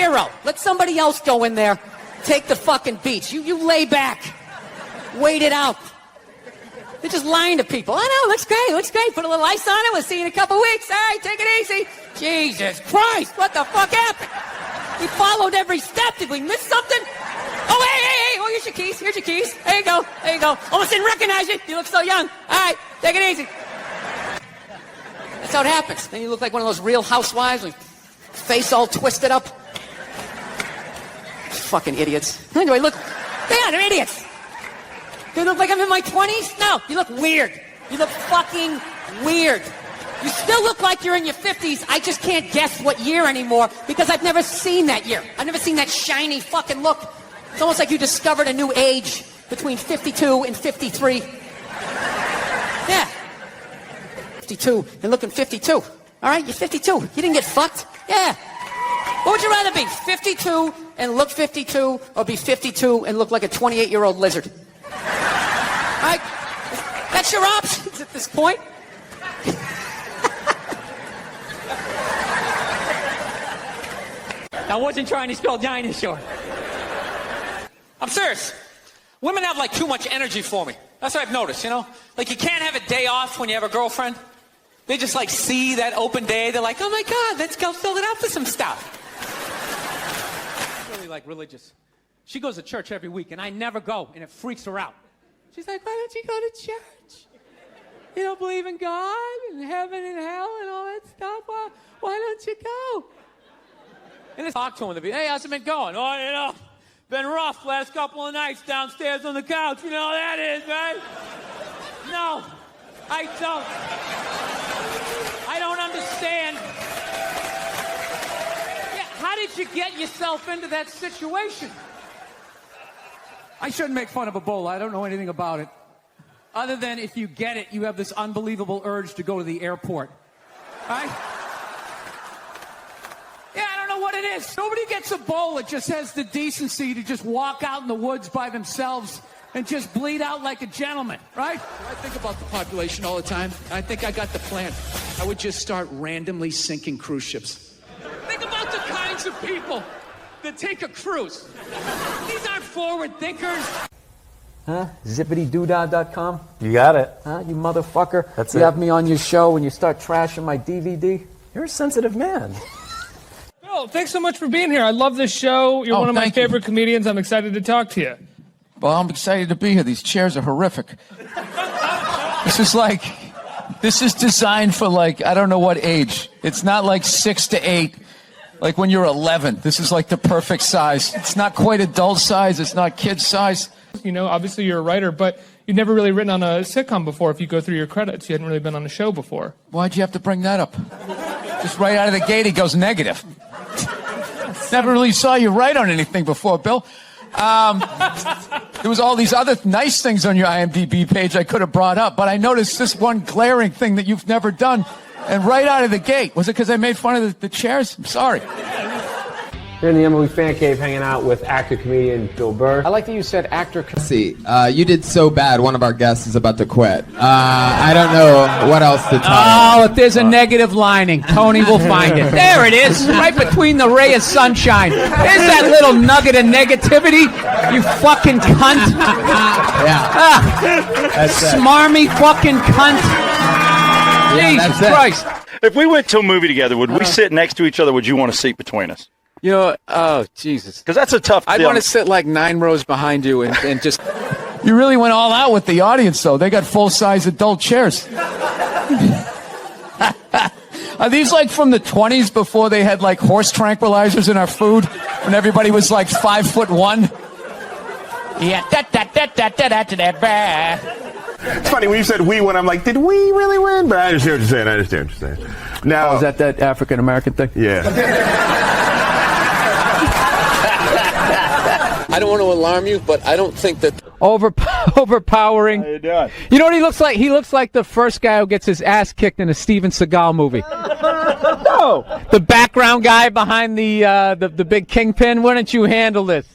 hero. Let somebody else go in there. Take the fucking beats. You lay back. Wait it out. They're just lying to people. I know, looks great. Put a little ice on it. We'll see you in a couple weeks. All right, take it easy. Jesus Christ, what the fuck happened? We followed every step. Did we miss something? Oh, hey. Oh, here's your keys. There you go. Almost didn't recognize you. You look so young. All right, take it easy. That's how it happens. Then you look like one of those Real Housewives with face all twisted up. Fucking idiots. Anyway, look. They're idiots. Do you look like I'm in my 20s? No, you look weird. You look fucking weird. You still look like you're in your 50s. I just can't guess what year anymore because I've never seen that year. I've never seen that shiny fucking look. It's almost like you discovered a new age between 52 and 53. Yeah. 52 and looking 52. All right, you're 52. You didn't get fucked. Yeah. What would you rather be, 52 and look 52, or be 52 and look like a 28-year-old lizard? All right? That's your options at this point. I wasn't trying to spell dinosaur. I'm serious. Women have like too much energy for me. That's what I've noticed, you know? Like you can't have a day off when you have a girlfriend. They just like see that open day. They're like, oh my God, let's go fill it up with some stuff. Really like religious. She goes to church every week and I never go and it freaks her out. She's like, why don't you go to church? You don't believe in God and heaven and hell and all that stuff? Why don't you go? And I talk to him, hey, how's it been going? Oh, you know, been rough last couple of nights downstairs on the couch. You know how that is, right? No, I don't. I don't understand. Yeah, how did you get yourself into that situation? I shouldn't make fun of Ebola. I don't know anything about it. Other than if you get it, you have this unbelievable urge to go to the airport. Right? Yeah, I don't know what it is. Nobody gets Ebola, just has the decency to just walk out in the woods by themselves and just bleed out like a gentleman, right? I think about the population all the time. I think I got the plan. I would just start randomly sinking cruise ships. Think about the kinds of people that take a cruise. These aren't forward thinkers. Huh? Zippitydoodah.com? You got it. Huh? You motherfucker. That's you it. have me on your show and you start trashing my DVD? You're a sensitive man. Bill, thanks so much for being here. I love this show. You're one of my favorite comedians. I'm excited to talk to you. Well, I'm excited to be here. These chairs are horrific. This is designed for like, I don't know what age. It's not like 6 to 8. Like when you're 11, this is like the perfect size. It's not quite adult size. It's not kid size. You know, obviously you're a writer, but you've never really written on a sitcom before. If you go through your credits, you hadn't really been on a show before. Why'd you have to bring that up? Just right out of the gate, he goes negative. Never really saw you write on anything before, Bill. There was all these other nice things on your IMDb page I could have brought up, but I noticed this one glaring thing that you've never done. And right out of the gate, was it because I made fun of the chairs? I'm sorry. Here in the Emily Fan Cave hanging out with actor-comedian Bill Burr. I like that you said actor. See, you did so bad, one of our guests is about to quit. I don't know what else to tell you. Oh, if there's a negative lining, Tony will find it. There it is, right between the ray of sunshine. There's that little nugget of negativity, you fucking cunt. Smarmy fucking cunt. Jesus Christ. If we went to a movie together, would we sit next to each other? Would you want a seat between us? You know, oh, Jesus. Because that's a tough I'd want to sit like 9 rows behind you and just... You really went all out with the audience, though. They got full-size adult chairs. Are these like from the 20s before they had like horse tranquilizers in our food? When everybody was like 5'1"? Yeah, It's funny when you said we win. I'm like, did we really win? But I understand what you're saying. Now, is that African American thing? Yeah. I don't want to alarm you, but I don't think that overpowering. How you doing? You know what he looks like? He looks like the first guy who gets his ass kicked in a Steven Seagal movie. No, the background guy behind the big kingpin. Why don't you handle this?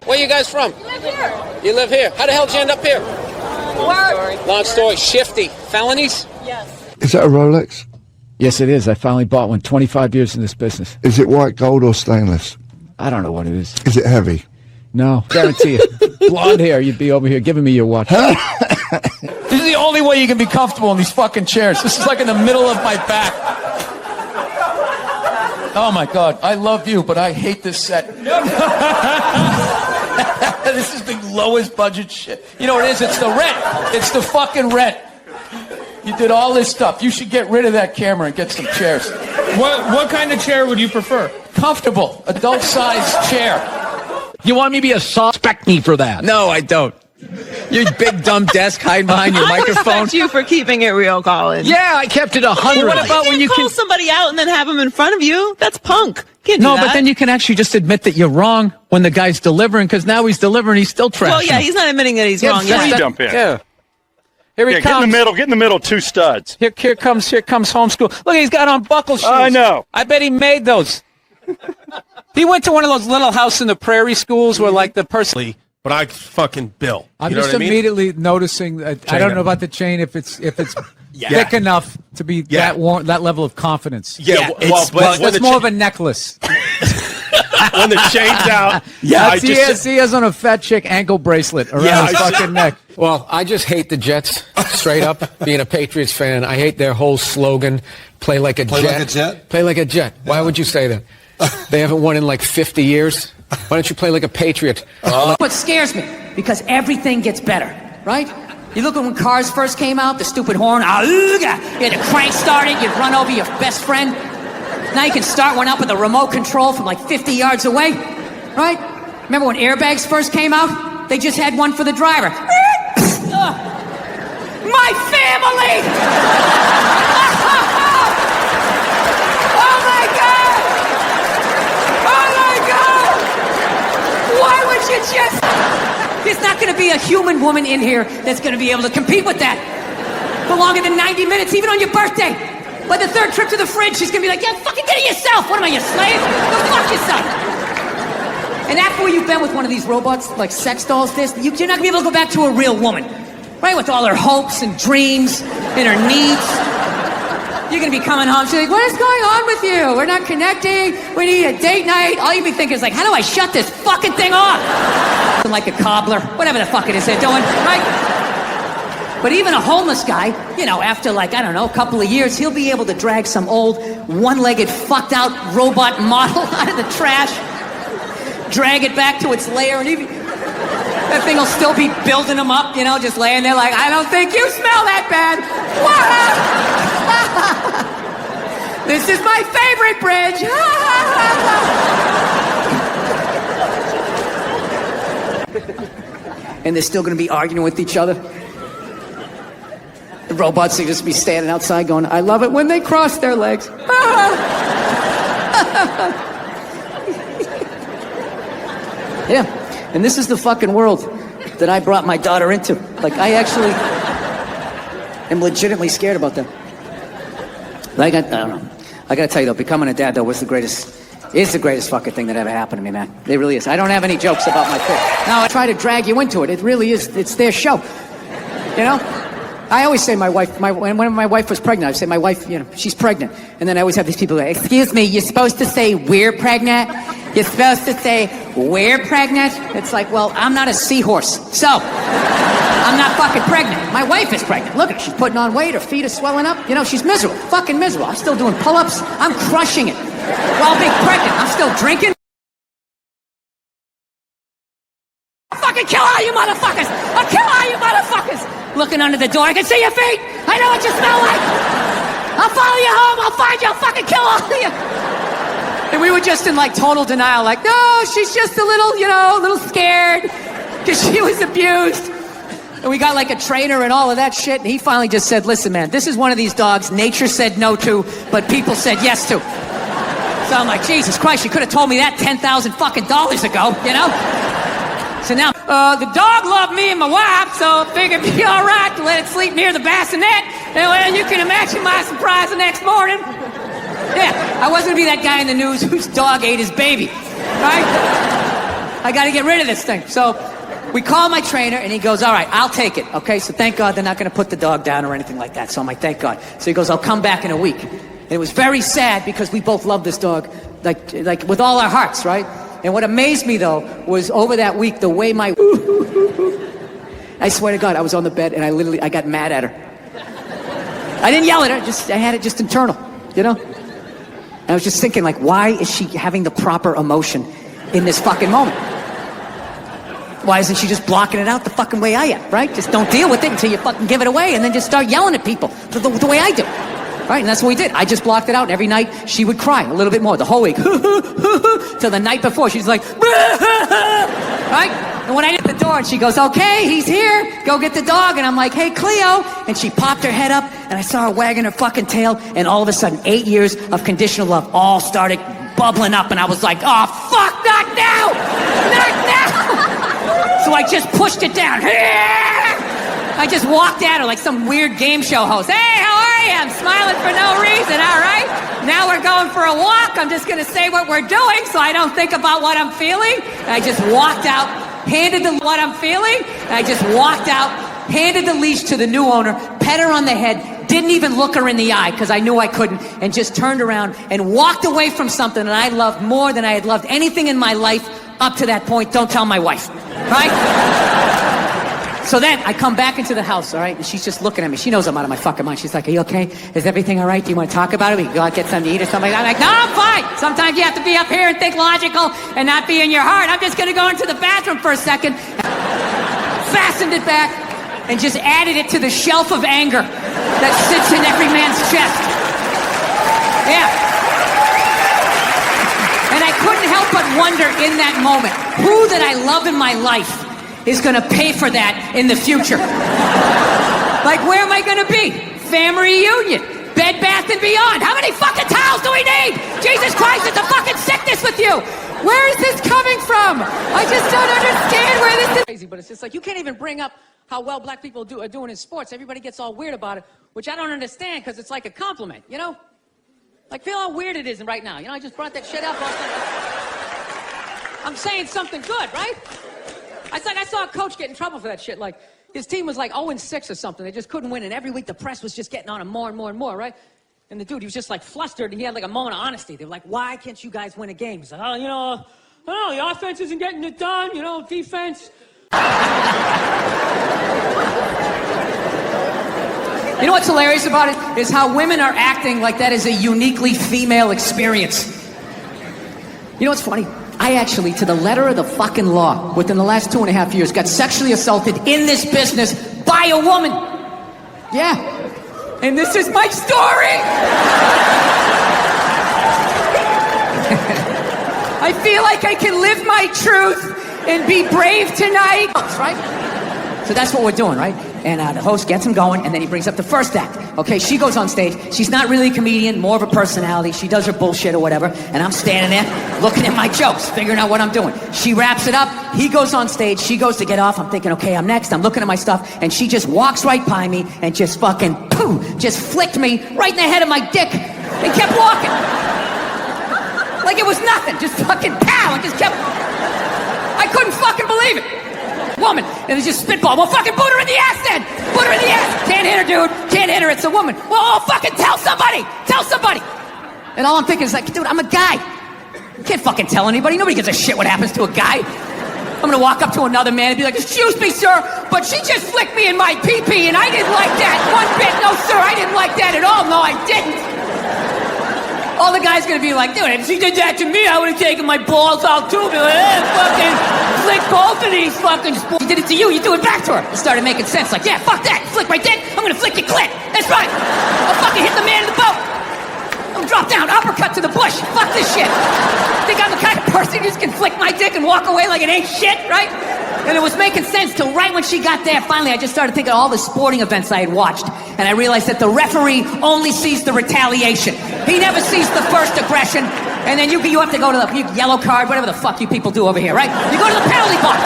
Where you guys from? We live here. You live here. How the hell did you end up here? Work. Long story. Shifty. Felonies? Yes. Is that a Rolex? Yes, it is. I finally bought one. 25 years in this business. Is it white gold or stainless? I don't know what it is. Is it heavy? No, guarantee you. Blonde hair, you'd be over here giving me your watch. This is the only way you can be comfortable in these fucking chairs. This is like in the middle of my back. Oh my God, I love you, but I hate this set. This is the lowest budget shit. You know what it is? It's the rent. It's the fucking rent. You did all this stuff. You should get rid of that camera and get some chairs. What kind of chair would you prefer? Comfortable, adult-sized chair. You want me to be a suspect me for that? No, I don't. Your big dumb desk hiding behind your I microphone. respect you for keeping it real, Colin. Yeah, I kept it 100. What about when you call can somebody out and then have them in front of you? That's punk. Can't do No, that. but then you can actually just admit that you're wrong when the guy's delivering, because now he's delivering, he's still trashing. Well, yeah, he's not admitting that he's wrong Let me yet. jump in. Yeah. Here he Yeah, comes. get in the middle, two studs. Here comes homeschool. Look, he's got on buckle shoes. I know. I bet he made those. He went to one of those little house in the prairie schools where, like, the person. But I fucking Bill. I'm You know just what I mean? immediately noticing. I don't know about the chain if it's thick enough to be that level of confidence. Yeah, It's more of a necklace. when the chain's out. Yeah, he has on a fat chick ankle bracelet around his fucking neck. Well, I just hate the Jets, straight up. Being a Patriots fan, I hate their whole slogan, play like a jet. Like a jet? Play like a jet. Why would you say that? They haven't won in like 50 years. Why don't you play like a Patriot? What scares me, because everything gets better, right? You look at when cars first came out, the stupid horn, you had to crank start it, you'd run over your best friend. Now you can start one up with a remote control from like 50 yards away, right? Remember when airbags first came out? They just had one for the driver. My family! Oh my God! Oh my God! Why would you just... There's not going to be a human woman in here that's going to be able to compete with that for longer than 90 minutes, even on your birthday. By the third trip to the fridge, she's going to be like, yeah, fucking get it yourself. What am I, your slave? Go fuck yourself. And after where you've been with one of these robots, like sex dolls, you're not going to be able to go back to a real woman, right? With all her hopes and dreams and her needs. You're going to be coming home. She's like, what is going on with you? We're not connecting. We need a date night. All you'll be thinking is like, how do I shut this fucking thing off? Like a cobbler, whatever the fuck it is they're doing, right? But even a homeless guy, you know, after like, I don't know, a couple of years, he'll be able to drag some old one-legged fucked out robot model out of the trash, drag it back to its lair, and that thing will still be building him up, you know, just laying there like, I don't think you smell that bad. This is my favorite bridge. And they're still going to be arguing with each other. The robots will just be standing outside going, I love it when they cross their legs. Yeah, and this is the fucking world that I brought my daughter into. Like, I actually am legitimately scared about that. Like, I don't know. I gotta tell you though, becoming a dad though is the greatest fucking thing that ever happened to me, man. It really is. I don't have any jokes about my kid. Now I try to drag you into it. It really is. It's their show. You know? I always say my wife, when my wife was pregnant, I say my wife, you know, she's pregnant. And then I always have these people like, excuse me, you're supposed to say we're pregnant? You're supposed to say we're pregnant? It's like, well, I'm not a seahorse. So, I'm not fucking pregnant. My wife is pregnant. Look at her. She's putting on weight. Her feet are swelling up. You know, she's miserable. Fucking miserable. I'm still doing pull-ups. I'm crushing it. While being pregnant, I'm still drinking. I'll fucking kill all you motherfuckers. I'll kill all you motherfuckers. Looking under the door. I can see your feet. I know what you smell like. I'll follow you home. I'll find you. I'll fucking kill all of you. And we were just in like total denial. Like, no, she's just a little, you know, a little scared because she was abused. And we got like a trainer and all of that shit. And he finally just said, listen, man, this is one of these dogs nature said no to, but people said yes to. So I'm like, Jesus Christ, you could have told me that $10,000 fucking dollars ago, you know? So now, the dog loved me and my wife, so I figured it'd be all right to let it sleep near the bassinet. And well, you can imagine my surprise the next morning. Yeah, I wasn't gonna be that guy in the news whose dog ate his baby, right? I gotta get rid of this thing. So we call my trainer and he goes, all right, I'll take it, okay? So thank God they're not gonna put the dog down or anything like that. So I'm like, thank God. So he goes, I'll come back in a week. And it was very sad because we both loved this dog, like with all our hearts, right? And what amazed me, though, was over that week, the way my... I swear to God, I was on the bed and I got mad at her. I didn't yell at her, I had it just internal, you know? And I was just thinking, like, why is she having the proper emotion in this fucking moment? Why isn't she just blocking it out the fucking way I am, right? Just don't deal with it until you fucking give it away and then just start yelling at people the way I do. Right, and that's what we did. I just blocked it out, and every night she would cry a little bit more, the whole week. Till the night before, she's like, right? And when I hit the door, and she goes, okay, he's here, go get the dog. And I'm like, hey, Cleo. And she popped her head up, and I saw her wagging her fucking tail, and all of a sudden, 8 years of conditional love all started bubbling up, and I was like, oh, fuck, not now! Not now! So I just pushed it down. I just walked at her like some weird game show host. Hey, how are you? I'm smiling for no reason, all right? Now we're going for a walk. I'm just going to say what we're doing so I don't think about what I'm feeling. And I just walked out, handed the what I'm feeling, and I just walked out, handed the leash to the new owner, pet her on the head, didn't even look her in the eye because I knew I couldn't, and just turned around and walked away from something that I loved more than I had loved anything in my life up to that point. Don't tell my wife, right? So then I come back into the house, all right, and she's just looking at me. She knows I'm out of my fucking mind. She's like, are you okay? Is everything all right? Do you want to talk about it? We can go out, get something to eat or something like that. I'm like, no, I'm fine. Sometimes you have to be up here and think logical and not be in your heart. I'm just going to go into the bathroom for a second. Fastened it back and just added it to the shelf of anger that sits in every man's chest. Yeah. And I couldn't help but wonder in that moment, who that I love in my life is going to pay for that in the future? Like, where am I going to be? Family reunion. Bed Bath & Beyond. How many fucking towels do we need? Jesus Christ, it's a fucking sickness with you. Where is this coming from? I just don't understand where this is. Crazy, but it's just like, you can't even bring up how well black people are doing in sports. Everybody gets all weird about it, which I don't understand because it's like a compliment, you know? Like, feel how weird it is right now. You know, I just brought that shit up. I'm saying something good, right? I saw a coach get in trouble for that shit. Like, his team was like 0-6 or something. They just couldn't win. And every week the press was just getting on him more and more and more, right? And the dude, he was just like flustered. And he had like a moment of honesty. They were like, why can't you guys win a game? He's like, oh, you know, I don't know, the offense isn't getting it done. You know, defense. You know what's hilarious about it? Is how women are acting like that is a uniquely female experience. You know what's funny? I actually, to the letter of the fucking law, within the last 2.5 years, got sexually assaulted in this business by a woman. Yeah. And this is my story. I feel like I can live my truth and be brave tonight. Right? So that's what we're doing, right? And the host gets him going, and then he brings up the first act. Okay, she goes on stage. She's not really a comedian, more of a personality. She does her bullshit or whatever, and I'm standing there looking at my jokes, figuring out what I'm doing. She wraps it up. He goes on stage. She goes to get off. I'm thinking, okay, I'm next. I'm looking at my stuff, and she just walks right by me and just fucking, pooh, just flicked me right in the head of my dick and kept walking. Like it was nothing. Just fucking pow, and just kept... I couldn't fucking believe it. Woman, and it's just spitball. Well, fucking put her in the ass then. Put her in the ass. Can't hit her, dude. Can't hit her. It's a woman. Well, fucking tell somebody. Tell somebody. And all I'm thinking is like, dude, I'm a guy. You can't fucking tell anybody. Nobody gives a shit what happens to a guy. I'm gonna walk up to another man and be like, excuse me, sir, but she just flicked me in my pee-pee and I didn't like that one bit. No, sir, I didn't like that at all. No, I didn't. All the guy's gonna be like, dude, if she did that to me, I would have taken my balls out too. Be like, hey, fucking flick both of these fucking sports. She did it to you, you do it back to her. It started making sense. Like, yeah, fuck that. Flick my dick, I'm gonna flick your clit. That's right. I'll fucking hit the man in the boat. I'm drop down, uppercut to the bush. Fuck this shit. Think I'm the kind of person who just can flick my dick and walk away like it ain't shit, right? And it was making sense till right when she got there. Finally, I just started thinking of all the sporting events I had watched. And I realized that the referee only sees the retaliation. He never sees the first aggression. And then you have to go to the yellow card, whatever the fuck you people do over here, right? You go to the penalty box.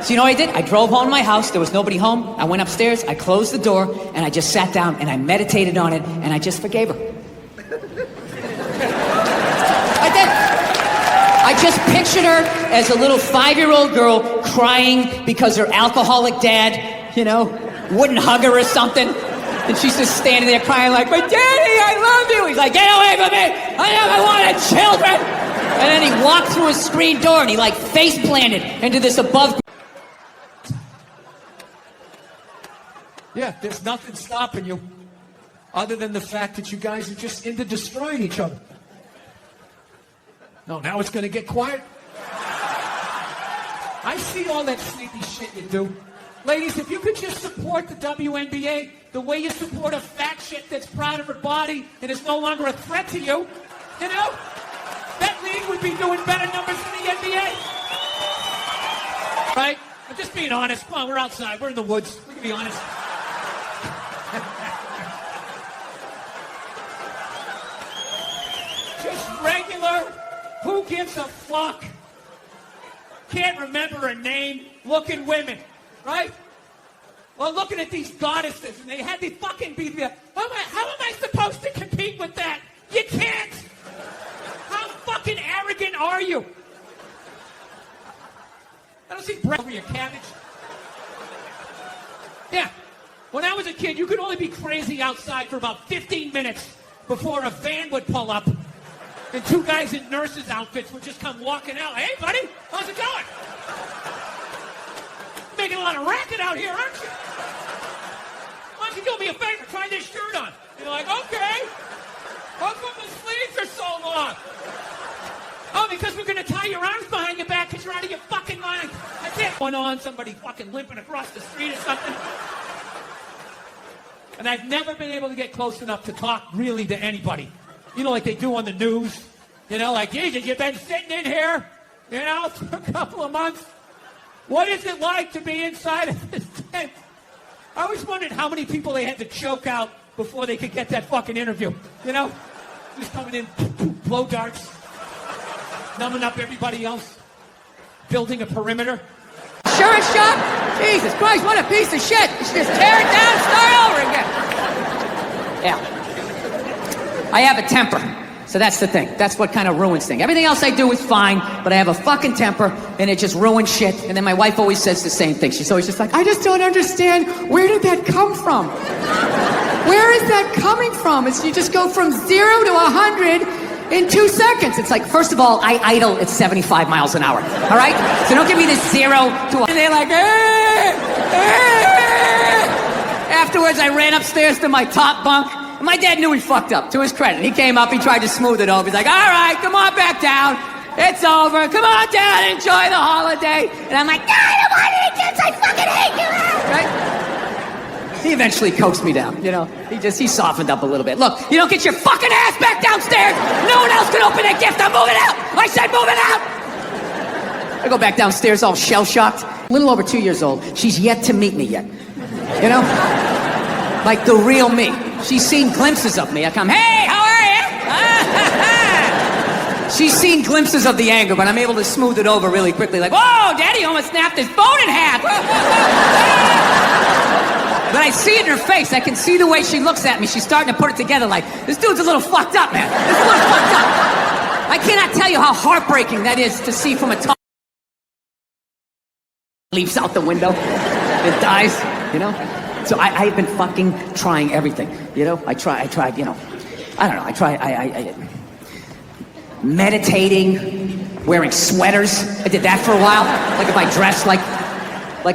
So you know what I did? I drove home to my house. There was nobody home. I went upstairs. I closed the door. And I just sat down and I meditated on it. And I just forgave her. I did. I just pictured her as a little 5-year-old girl crying because her alcoholic dad, you know, wouldn't hug her or something. And she's just standing there crying like, "But Daddy, I love you." He's like, "Get away from me! I never wanted children!" And then he walked through a screen door and he like face planted into this above. Yeah, there's nothing stopping you other than the fact that you guys are just into destroying each other. No, now it's going to get quiet. I see all that sneaky shit you do. Ladies, if you could just support the WNBA the way you support a fat shit that's proud of her body and is no longer a threat to you, you know, that league would be doing better numbers than the NBA. Right? I'm just being honest. Come on, we're outside. We're in the woods. We can be honest. Just regular, who gives a fuck? Can't remember her name, looking women, right? Well, looking at these goddesses, and they had to fucking be there. How am I supposed to compete with that? You can't! How fucking arrogant are you? I don't see bread over your cabbage. Yeah. When I was a kid, you could only be crazy outside for about 15 minutes before a van would pull up and two guys in nurses' outfits would just come walking out. "Hey, buddy, how's it going? Making a lot of racket out here, aren't you? Why don't you do me a favor? Try this shirt on." You're like, "Okay. How come the sleeves are so long?" "Oh, because we're going to tie your arms behind your back because you're out of your fucking mind." That's it. One on, somebody fucking limping across the street or something. And I've never been able to get close enough to talk really to anybody. You know, like they do on the news. You know, like, "Jesus, you've been sitting in here, you know, for a couple of months. What is it like to be inside of this tent?" I always wondered how many people they had to choke out before they could get that fucking interview. You know? Just coming in, blow darts, numbing up everybody else, building a perimeter. Insurance shop? Jesus Christ, what a piece of shit. You should just tear it down and start over again. Yeah. I have a temper. So that's the thing. That's what kind of ruins things. Everything else I do is fine, but I have a fucking temper, and it just ruins shit. And then my wife always says the same thing. She's always just like, "I just don't understand. Where did that come from? Where is that coming from? It's you just go from 0 to 100 in 2 seconds." It's like, first of all, I idle at 75 miles an hour. All right? So don't give me this 0 to 100. And they're like, Afterwards, I ran upstairs to my top bunk. My dad knew he fucked up, to his credit. He came up, he tried to smooth it over. He's like, "All right, come on back down. It's over. Come on down, enjoy the holiday." And I'm like, "No, I don't want any kids. I fucking hate you." Right? He eventually coaxed me down, you know. He softened up a little bit. "Look, you don't get your fucking ass back downstairs. No one else can open that gift. I'm moving out. I said moving out." I go back downstairs all shell-shocked. A little over 2 years old. She's yet to meet me yet. You know? Like the real me. She's seen glimpses of me. I come, "Hey, how are you?" She's seen glimpses of the anger, but I'm able to smooth it over really quickly. Like, "Whoa, Daddy almost snapped his phone in half." But I see it in her face. I can see the way she looks at me. She's starting to put it together like, "This dude's a little fucked up, man. This is a little fucked up." I cannot tell you how heartbreaking that is to see from a top. Leaps out the window. It dies, you know? So I've been fucking trying everything, you know? I tried, you know, I don't know, I meditating, wearing sweaters. I did that for a while. Like if I dressed like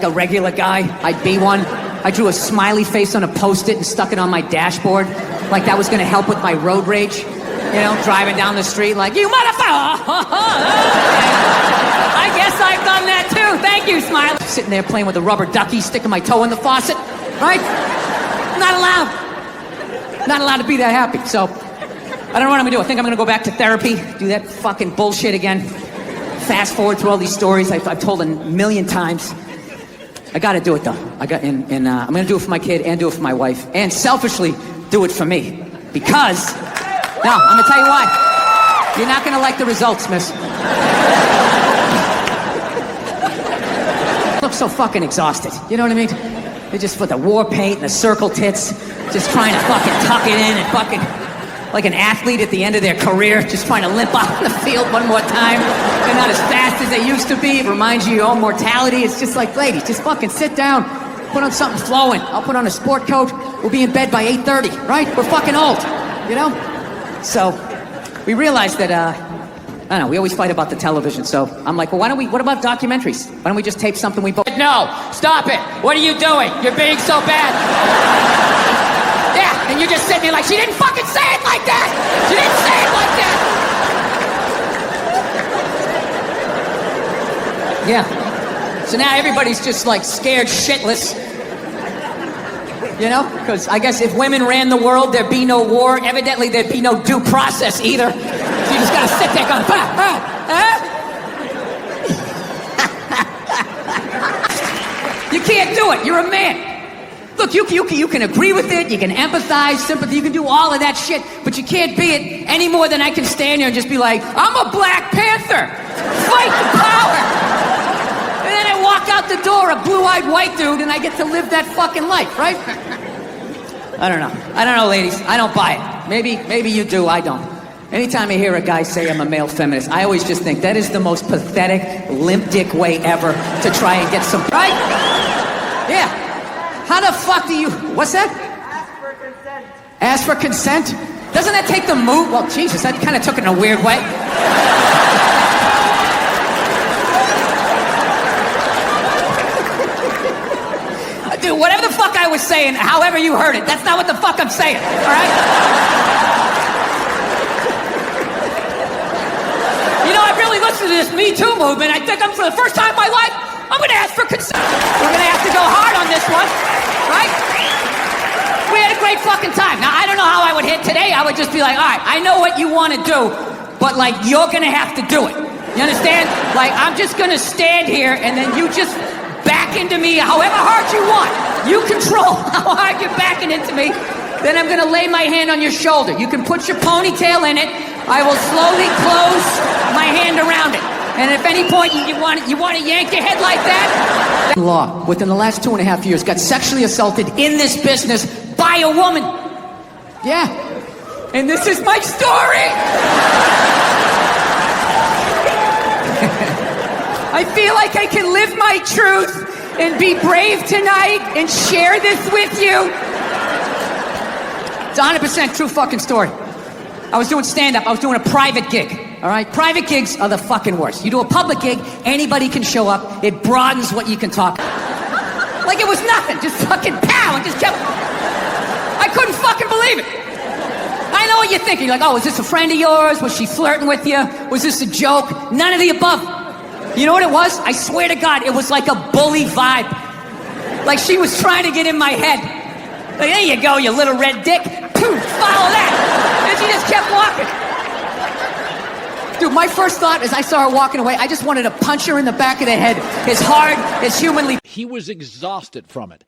a regular guy, I'd be one. I drew a smiley face on a Post-it and stuck it on my dashboard. Like that was gonna help with my road rage. You know, driving down the street like, "You motherfucker!" I guess I've done that too. Thank you, Smiley. Sitting there playing with a rubber ducky, sticking my toe in the faucet. Right? Not allowed. Not allowed to be that happy. So, I don't know what I'm gonna do. I think I'm gonna go back to therapy, do that fucking bullshit again. Fast forward through all these stories I've told a million times. I gotta do it though. I'm gonna do it for my kid and do it for my wife. And selfishly, do it for me. Because, no, I'm gonna tell you why. You're not gonna like the results, miss. I look so fucking exhausted. You know what I mean? They just put the war paint and the circle tits, just trying to fucking tuck it in and fucking like an athlete at the end of their career, just trying to limp out on the field one more time. They're not as fast as they used to be. It reminds you of your own mortality. It's just like, ladies, just fucking sit down, put on something flowing. I'll put on a sport coat. we'll be in bed by 8:30, right? We're fucking old, you know? So we realized that, I don't know, we always fight about the television. So I'm like, well, what about documentaries? Why don't we just tape something we both... No, stop it. What are you doing? You're being so bad. Yeah, and you're just sitting there like, she didn't fucking say it like that. She didn't say it like that. Yeah. So now everybody's just like scared shitless. You know? Because I guess if women ran the world, there'd be no war. Evidently, there'd be no due process either. So you just gotta sit there going, You can't do it. You're a man. Look, you can agree with it. You can empathize, sympathy. You can do all of that shit. But you can't be it any more than I can stand here and just be like, I'm a Black Panther. Fight the power. And then I walk out the door, a blue-eyed white dude, and I get to live that fucking life, right? I don't know, ladies. I don't buy it. Maybe you do. I don't. Anytime I hear a guy say I'm a male feminist, I always just think that is the most pathetic, limp dick way ever to try and get some... Right? Yeah. How the fuck do you... What's that? Ask for consent. Ask for consent? Doesn't that take the move? Well, Jesus, that kind of took it in a weird way. Dude, whatever the fuck I was saying, however you heard it, that's not what the fuck I'm saying, all right? You know, I really listened to this Me Too movement. I think for the first time in my life, I'm gonna ask for consent. We're gonna have to go hard on this one, right? We had a great fucking time. Now, I don't know how I would hit today. I would just be like, all right, I know what you want to do, but like, you're gonna have to do it. You understand? Like, I'm just gonna stand here and then you just back into me however hard you want. You control how hard you're backing into me. Then I'm gonna lay my hand on your shoulder. You can put your ponytail in it. I will slowly close my hand around it. And if at any point you want to yank your head like that... Law, within the last 2.5 years, got sexually assaulted in this business by a woman. Yeah. And this is my story. I feel like I can live my truth and be brave tonight and share this with you. It's 100% true fucking story. I was doing stand-up. I was doing a private gig. All right? Private gigs are the fucking worst. You do a public gig, anybody can show up. It broadens what you can talk. Like it was nothing. Just fucking pow and just kept... I couldn't fucking believe it. I know what you're thinking. You're like, oh, is this a friend of yours? Was she flirting with you? Was this a joke? None of the above. You know what it was? I swear to God, it was like a bully vibe. Like she was trying to get in my head. Like, there you go, you little red dick. Poof, follow that. And she just kept walking. Dude, my first thought as I saw her walking away, I just wanted to punch her in the back of the head as hard as humanly... He was exhausted from it.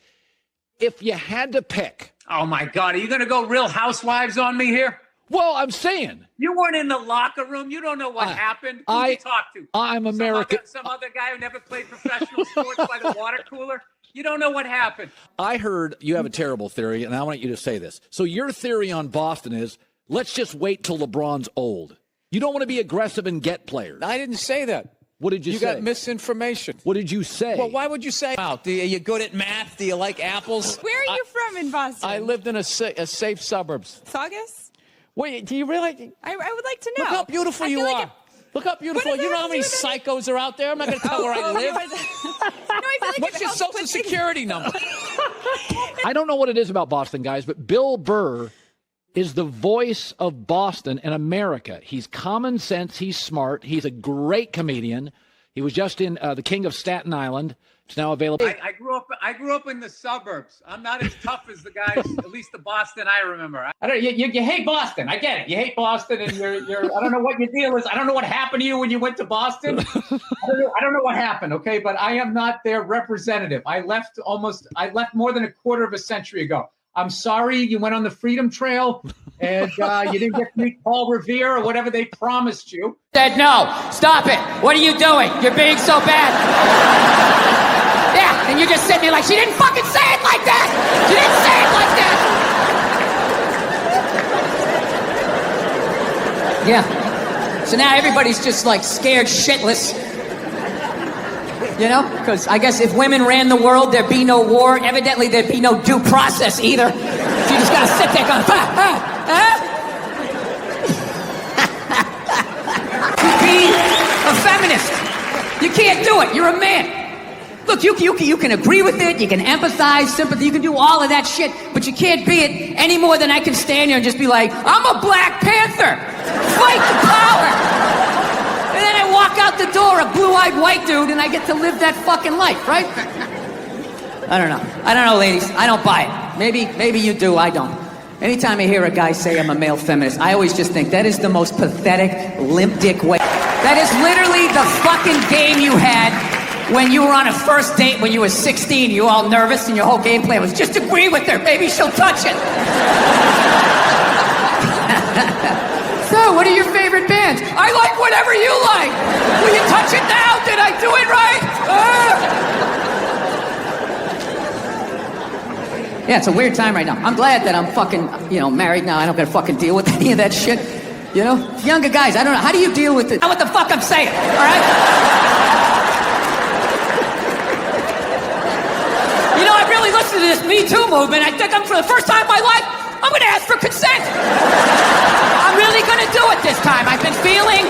If you had to pick... Oh, my God. Are you going to go Real Housewives on me here? Well, I'm saying... You weren't in the locker room. You don't know what happened. Who did you talk to? I'm American. Some other guy who never played professional sports by the water cooler? You don't know what happened. I heard you have a terrible theory, and I want you to say this. So your theory on Boston is, let's just wait till LeBron's old. You don't want to be aggressive and get players. I didn't say that. What did you say? You got misinformation. What did you say? Well, why would you say out? Are you good at math? Do you like apples? Where are you from in Boston? I lived in a safe suburbs. Saugus? Wait, do you really? I would like to know. Look how beautiful you are. Look how beautiful. You know how many psychos are out there? I'm not going to tell where I live. No, I feel like What's your social security number? I don't know what it is about Boston, guys, but Bill Burr is the voice of Boston and America. He's common sense. He's smart. He's a great comedian. He was just in The King of Staten Island. It's now available. I grew up in the suburbs. I'm not as tough as the guys, at least the Boston I remember. You hate Boston. I get it. You hate Boston, and you're. I don't know what your deal is. I don't know what happened to you when you went to Boston. I don't know what happened. Okay, but I am not their representative. I left more than a quarter of a century ago. I'm sorry you went on the Freedom Trail and you didn't get to meet Paul Revere or whatever they promised you. Said no. Stop it. What are you doing? You're being so bad. Yeah, and you're just sitting there like, she didn't fucking say it like that. She didn't say it like that. Yeah. So now everybody's just like scared shitless. You know? Because I guess if women ran the world, there'd be no war. Evidently, there'd be no due process either. So you just gotta sit there going, Be a feminist. You can't do it. You're a man. Look, you can agree with it, you can empathize, sympathy, you can do all of that shit, but you can't be it any more than I can stand here and just be like, I'm a Black Panther! Fight the power! And then I walk out the door, a blue-eyed white dude, and I get to live that fucking life, right? I don't know, ladies. I don't buy it. Maybe you do, I don't. Anytime I hear a guy say I'm a male feminist, I always just think that is the most pathetic, limp dick way. That is literally the fucking game you had when you were on a first date when you were 16, you were all nervous and your whole game plan was just agree with her, maybe she'll touch it. So, what are your favorite bands? I like whatever you like. Will you touch it now? Did I do it right? Yeah, it's a weird time right now. I'm glad that I'm fucking, married now. I don't gotta fucking deal with any of that shit. You know? Younger guys, I don't know. How do you deal with it? What the fuck I'm saying, all right? I really listen to this Me Too movement. I think for the first time in my life, I'm going to ask for consent. I'm really going to do it this time. I've been feeling...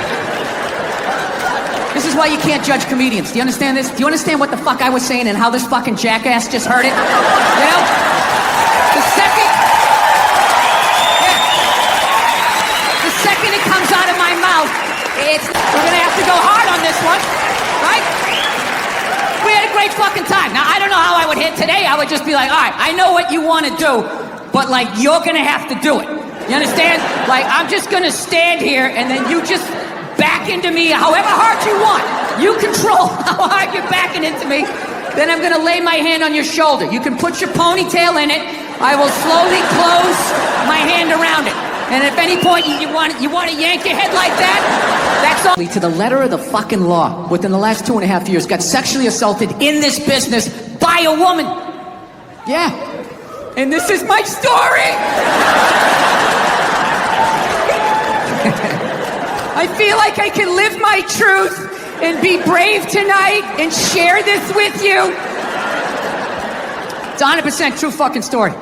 This is why you can't judge comedians. Do you understand this? Do you understand what the fuck I was saying and how this fucking jackass just heard it? You know? The second it comes out of my mouth, we're going to have to go hard on this one, right? We had a great fucking time. Now, I don't know how I would hit today. I would just be like, all right, I know what you want to do, but, you're going to have to do it. You understand? I'm just going to stand here, and then you just back into me however hard you want. You control how hard you're backing into me. Then I'm going to lay my hand on your shoulder. You can put your ponytail in it. I will slowly close my hand around it. And if at any point you want to yank your head like that, that's all. To the letter of the fucking law, within the last 2.5 years, got sexually assaulted in this business by a woman. Yeah. And this is my story. I feel like I can live my truth and be brave tonight and share this with you. It's a 100% true fucking story.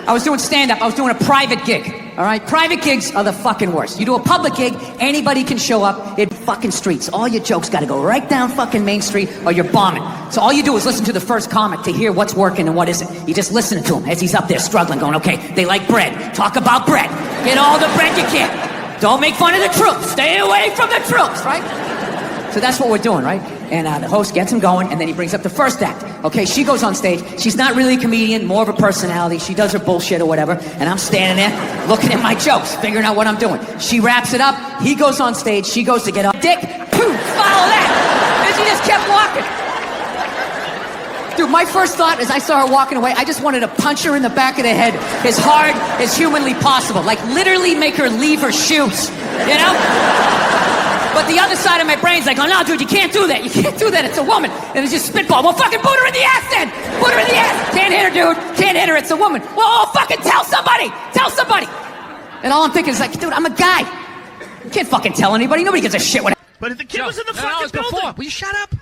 I was doing stand-up. I was doing a private gig. All right? Private gigs are the fucking worst. You do a public gig, anybody can show up in fucking streets. All your jokes got to go right down fucking Main Street or you're bombing. So all you do is listen to the first comic to hear what's working and what isn't. You just listen to him as he's up there struggling, going, okay, they like bread. Talk about bread. Get all the bread you can. Don't make fun of the troops. Stay away from the troops, right? So that's what we're doing, right? And the host gets him going, and then he brings up the first act. Okay, she goes on stage. She's not really a comedian, more of a personality. She does her bullshit or whatever, and I'm standing there looking at my jokes, figuring out what I'm doing. She wraps it up. He goes on stage. She goes to get up. Dick, poof, follow that. And she just kept walking. Dude, my first thought as I saw her walking away, I just wanted to punch her in the back of the head as hard as humanly possible. Literally make her leave her shoes, you know? But the other side of my brain's like, oh, no, dude, you can't do that. You can't do that. It's a woman. And it's just spitball. Well, fucking put her in the ass then. Put her in the ass. Can't hit her, dude. Can't hit her. It's a woman. Well, fucking tell somebody. Tell somebody. And all I'm thinking is dude, I'm a guy. You can't fucking tell anybody. Nobody gives a shit what. But if the kid was in the fucking building. Before. Will you shut up?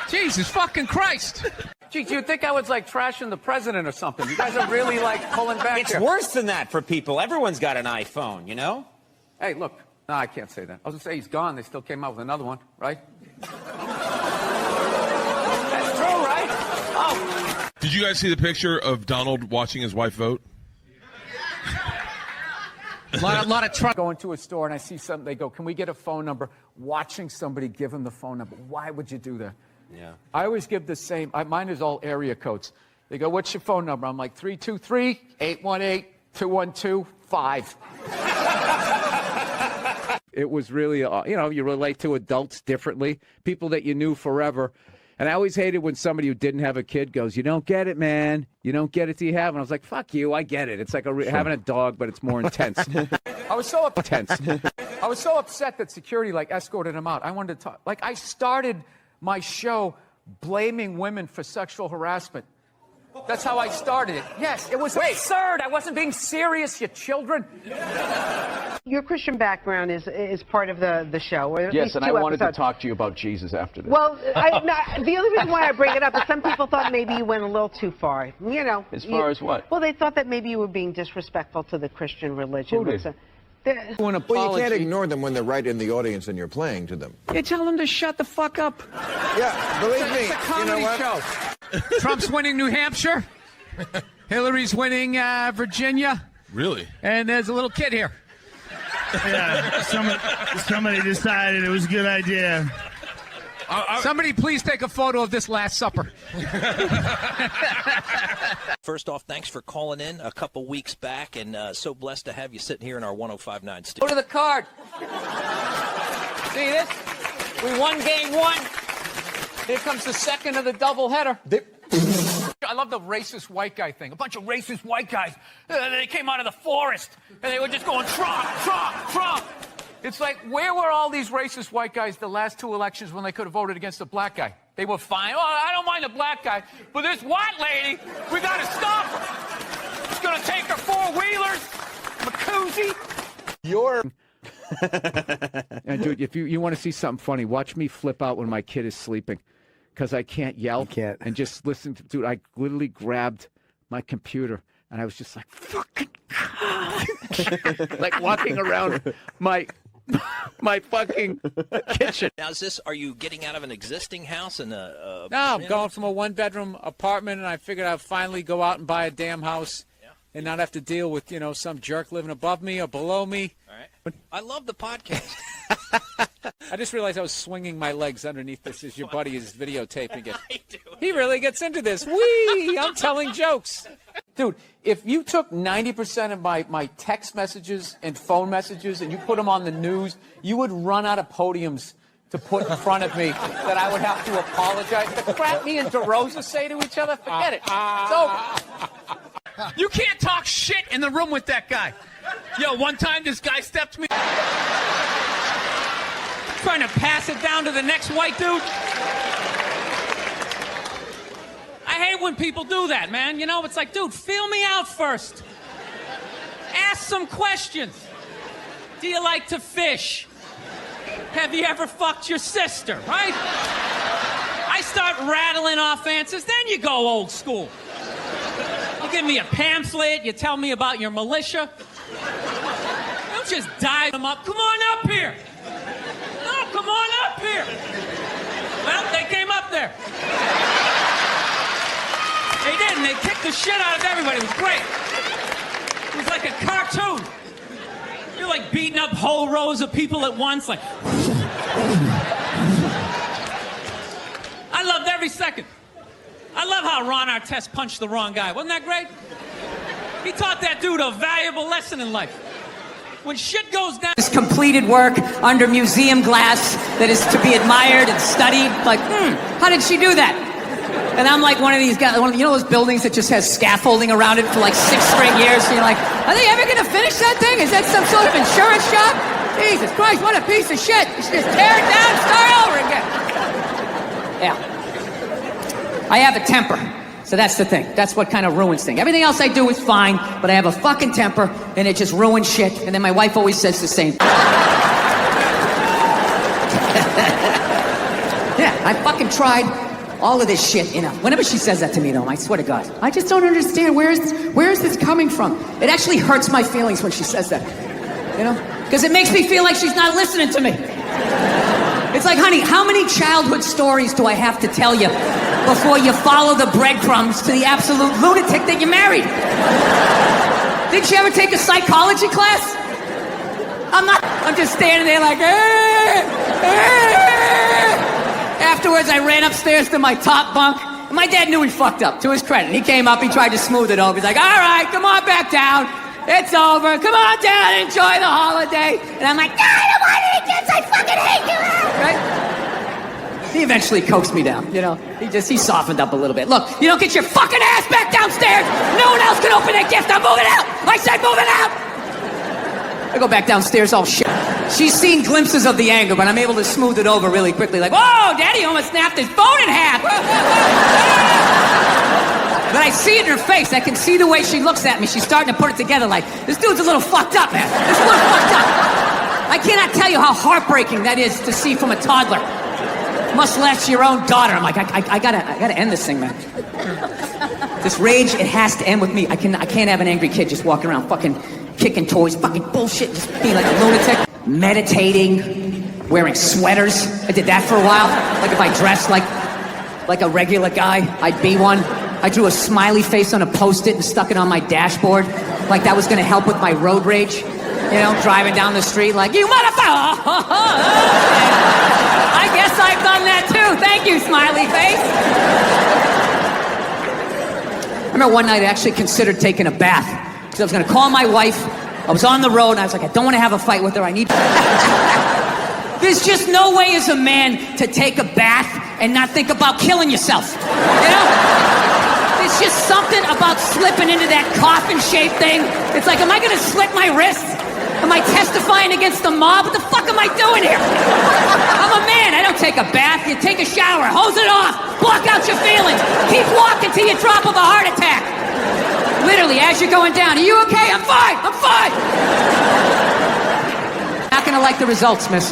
Jesus fucking Christ. Gee, you'd think I was trashing the president or something. You guys are really pulling back It's here. worse than that for people. Everyone's got an iPhone, you know? Hey, look. No, I can't say that. I was going to say he's gone. They still came out with another one, right? That's true, right? Oh. Did you guys see the picture of Donald watching his wife vote? A lot of truck going to a store and I see something. They go, can we get a phone number? Watching somebody give them the phone number. Why would you do that? Yeah. I always give the same. Mine is all area codes. They go, what's your phone number? I'm like, 323-818-212-5. It was really, you relate to adults differently, people that you knew forever. And I always hated when somebody who didn't have a kid goes, you don't get it, man. You don't get it till you have. And I was like, fuck you, I get it. It's like having a dog, but it's more intense. I was so upset that security escorted him out. I wanted to talk. I started my show blaming women for sexual harassment. That's how I started it. Yes, it was absurd. I wasn't being serious, you children. Your Christian background is part of the show. Or at Yes, least and two I wanted to episodes. talk to you about Jesus after this. Well, the only reason why I bring it up is some people thought maybe you went a little too far. You know. As far as what? Well, they thought that maybe you were being disrespectful to the Christian religion. Who did? Well, you can't ignore them when they're right in the audience and you're playing to them. You tell them to shut the fuck up. Yeah, believe me. It's a comedy you know show. Trump's winning New Hampshire. Hillary's winning Virginia. Really? And there's a little kid here. Yeah, somebody decided it was a good idea. Somebody please take a photo of this Last Supper. First off, thanks for calling in a couple weeks back, and so blessed to have you sitting here in our 105.9 studio. Go to the card. See this? We won game one. Here comes the second of the doubleheader. I love the racist white guy thing. A bunch of racist white guys. They came out of the forest, and they were just going, Trump, Trump, Trump. It's like, where were all these racist white guys the last two elections when they could have voted against a black guy? They were fine. Oh, I don't mind the black guy, but this white lady, we got to stop her. It's going to take her four-wheelers, Macuzzi. And dude, if you want to see something funny, watch me flip out when my kid is sleeping, because I can't yell. And just listen to, dude, I literally grabbed my computer and I was just like, fucking God. Like walking around my fucking kitchen. Now, are you getting out of an existing house and No, I'm going from a one-bedroom apartment, and I figured I'd finally go out and buy a damn house and not have to deal with, some jerk living above me or below me. All right. I love the podcast. I just realized I was swinging my legs underneath this as your buddy is videotaping it. He really gets into this. Whee! I'm telling jokes. Dude, if you took 90% of my text messages and phone messages and you put them on the news, you would run out of podiums to put in front of me that I would have to apologize. The crap me and DeRosa say to each other, forget it. It's over. You can't talk shit in the room with that guy. Yo, one time this guy stepped to me. Trying to pass it down to the next white dude. I hate when people do that, man. It's like, dude, feel me out first. Ask some questions. Do you like to fish? Have you ever fucked your sister, right? I start rattling off answers, then you go old school. You give me a pamphlet, you tell me about your militia. Don't just dive them up. Come on up here. No, come on up here. Well, they came up there. They did, and they kicked the shit out of everybody. It was great. It was like a cartoon. You're like beating up whole rows of people at once, like. I loved every second. I love how Ron Artest punched the wrong guy. Wasn't that great? He taught that dude a valuable lesson in life. When shit goes down. This completed work under museum glass that is to be admired and studied. Like, how did she do that? And I'm like one of these guys, those buildings that just has scaffolding around it for like 6 straight years. So you're like, are they ever going to finish that thing? Is that some sort of insurance shop? Jesus Christ, what a piece of shit. You should just tear it down and start over again. Yeah. I have a temper. So that's the thing. That's what kind of ruins things. Everything else I do is fine, but I have a fucking temper, and it just ruins shit. And then my wife always says the same thing. Yeah, I fucking tried all of this shit, Whenever she says that to me, though, I swear to God, I just don't understand. Where is this coming from? It actually hurts my feelings when she says that. Because it makes me feel like she's not listening to me. It's like, honey, how many childhood stories do I have to tell you before you follow the breadcrumbs to the absolute lunatic that you married? Didn't you ever take a psychology class? I'm just standing there like, Afterwards, I ran upstairs to my top bunk. And my dad knew he fucked up, to his credit. He came up, he tried to smooth it over. He's like, all right, come on back down. It's over. Come on down and enjoy the holiday. And I'm like, I don't want any kids. I fucking hate you. Right? He eventually coaxed me down, He softened up a little bit. Look, you don't get your fucking ass back downstairs. No one else can open that gift. I'm moving out. I said moving out. I go back downstairs all shit. She's seen glimpses of the anger, but I'm able to smooth it over really quickly. Like, whoa, Daddy almost snapped his phone in half. But I see it in her face. I can see the way she looks at me. She's starting to put it together like, this dude's a little fucked up, man. This is a little fucked up. how heartbreaking that is to see from a toddler. Much less your own daughter. I'm like, I gotta end this thing, man. This rage, it has to end with me. I can't have an angry kid just walking around fucking kicking toys, fucking bullshit, just being like a lunatic. Meditating, wearing sweaters. I did that for a while. Like if I dressed like a regular guy, I'd be one. I drew a smiley face on a Post-it and stuck it on my dashboard. Like that was gonna help with my road rage. You know, driving down the street like, you motherfucker! I guess I've done that too. Thank you, smiley face. I remember one night I actually considered taking a bath because I was going to call my wife. I was on the road and I was like, I don't want to have a fight with her. I need. There's just no way as a man to take a bath and not think about killing yourself. You know? There's just something about slipping into that coffin-shaped thing. It's like, am I going to slit my wrist? Am I testifying against the mob? What the fuck am I doing here? I'm a man. I don't take a bath. You take a shower. Hose it off. Block out your feelings. Keep walking till you drop of a heart attack. Literally, as you're going down. Are you okay? I'm fine. I'm fine. Not gonna like the results, miss.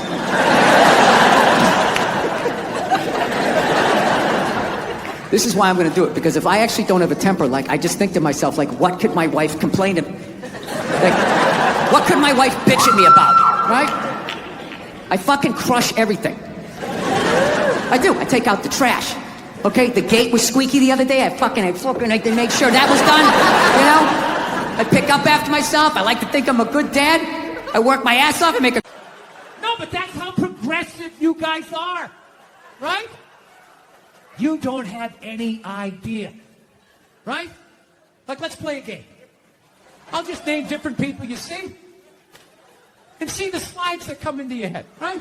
This is why I'm gonna do it, because if I actually don't have a temper, like, I just think to myself, like, what could my wife complain to me? Like, what could my wife bitch at me about, right? I fucking crush everything. I do. I take out the trash. Okay, the gate was squeaky the other day. I make sure that was done, you know? I pick up after myself. I like to think I'm a good dad. I work my ass off and make a... No, but that's how progressive you guys are, right? You don't have any idea, right? Like, let's play a game. I'll just name different people you see and see the slides that come into your head, right?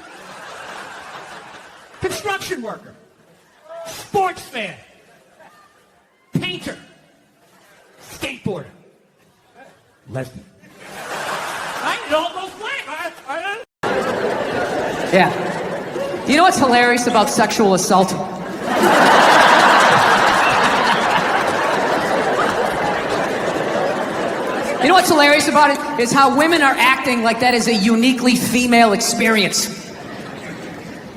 Construction worker, sports fan, painter, skateboarder, lesbian. Right? It all goes blank. Yeah. You know what's hilarious about sexual assault? You know what's hilarious about it is how women are acting like that is a uniquely female experience.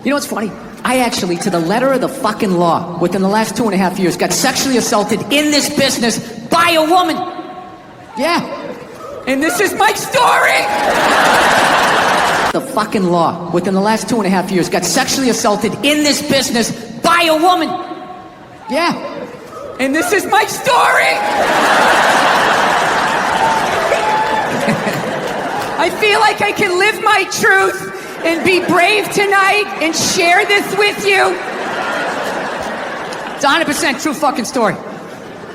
You know what's funny? I actually, to the letter of the fucking law, within the last 2.5 years, got sexually assaulted in this business by a woman. Yeah. And this is my story! The fucking law, within the last 2.5 years, got sexually assaulted in this business by a woman. Yeah. And this is my story! I feel like I can live my truth and be brave tonight and share this with you. It's a 100% true fucking story.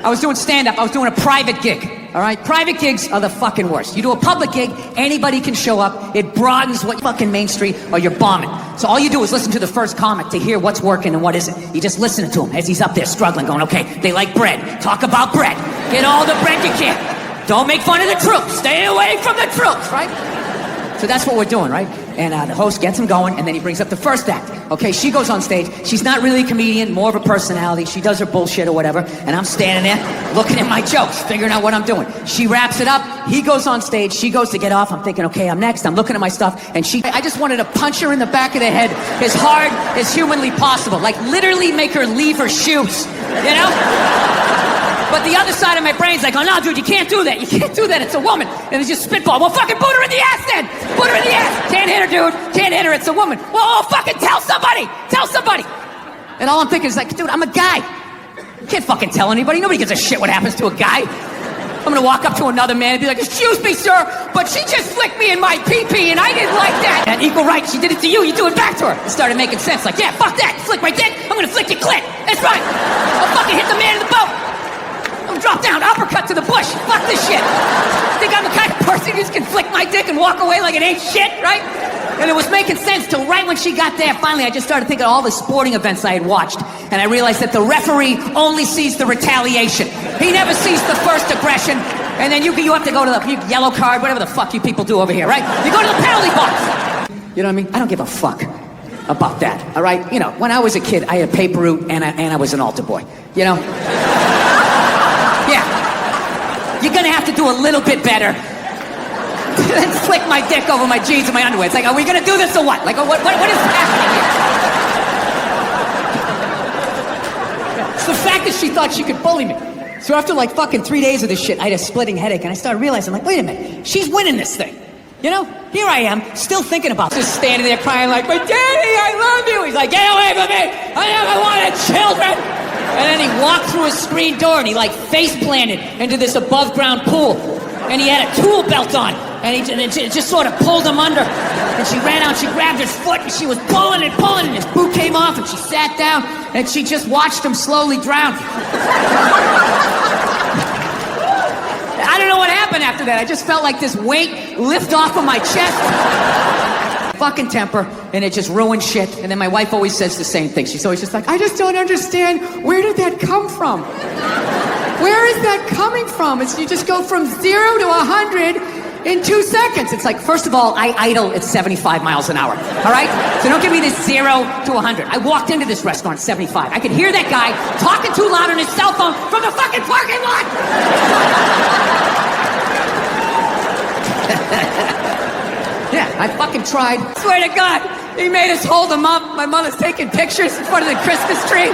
I was doing stand-up. I was doing a private gig. All right? Private gigs are the fucking worst. You do a public gig, anybody can show up. It broadens what fucking Main Street or you're bombing. So all you do is listen to the first comic to hear what's working and what isn't. You just listen to him as he's up there struggling, going, okay, they like bread. Talk about bread. Get all the bread you can. Don't make fun of the troops. Stay away from the troops, right? So that's what we're doing, right? And the host gets him going, and then he brings up the first act. Okay, she goes on stage. She's not really a comedian, more of a personality. She does her bullshit or whatever, and I'm standing there looking at my jokes, figuring out what I'm doing. She wraps it up. He goes on stage. She goes to get off. I'm thinking, okay, I'm next. I'm looking at my stuff, and I just wanted to punch her in the back of the head as hard as humanly possible. Like, literally make her leave her shoes, you know? But the other side of my brain's like, oh, no, dude, you can't do that. You can't do that. It's a woman. And it's just spitball. Well, fucking boot her in the ass then. Boot her in the ass. Can't hit her, dude. Can't hit her. It's a woman. Well, fucking tell somebody. Tell somebody. And all I'm thinking is like, dude, I'm a guy. You can't fucking tell anybody. Nobody gives a shit what happens to a guy. I'm going to walk up to another man and be like, excuse me, sir, but she just flicked me in my pee-pee and I didn't like that. And equal right, she did it to you. You do it back to her. It started making sense. Like, yeah, fuck that. Flick my dick. I'm going to flick your clit. That's right. I'll fucking hit the man in the boat. Drop down, uppercut to the bush. Fuck this shit. Think I'm the kind of person who just can flick my dick and walk away like it ain't shit, right? And it was making sense till right when she got there. Finally, I just started thinking of all the sporting events I had watched. And I realized that the referee only sees the retaliation. He never sees the first aggression. And then you have to go to the yellow card, whatever the fuck you people do over here, right? You go to the penalty box. You know what I mean? I don't give a fuck about that, all right? You know, when I was a kid, I had a paper route and I was an altar boy, you know? Yeah. You're gonna have to do a little bit better. then flick my dick over my jeans and my underwear. It's like, are we gonna do this or what? Like, what is happening here? It's the fact that she thought she could bully me. So after like fucking 3 days of this shit, I had a splitting headache, and I started realizing, like, wait a minute, she's winning this thing. You know, here I am, still thinking about it. Just standing there crying like, but Daddy, I love you. He's like, get away from me. I never wanted children. And then he walked through a screen door and he like face planted into this above ground pool. And he had a tool belt on. And it just sort of pulled him under. And she ran out, she grabbed his foot, and she was pulling and pulling, and his boot came off, and she sat down, and she just watched him slowly drown. I don't know what happened after that. I just felt like this weight lift off of my chest. Fucking temper, and it just ruined shit. And then my wife always says the same thing. She's always just like, I just don't understand. Where did that come from? Where is that coming from? It's you just go from 0 to 100 in 2 seconds. It's like, first of all, I idle at 75 miles an hour. All right? So don't give me this 0 to 100. I walked into this restaurant at 75. I could hear that guy talking too loud on his cell phone from the fucking parking lot. Yeah, I fucking tried. Swear to God, he made us hold him up. My mother's taking pictures in front of the Christmas tree.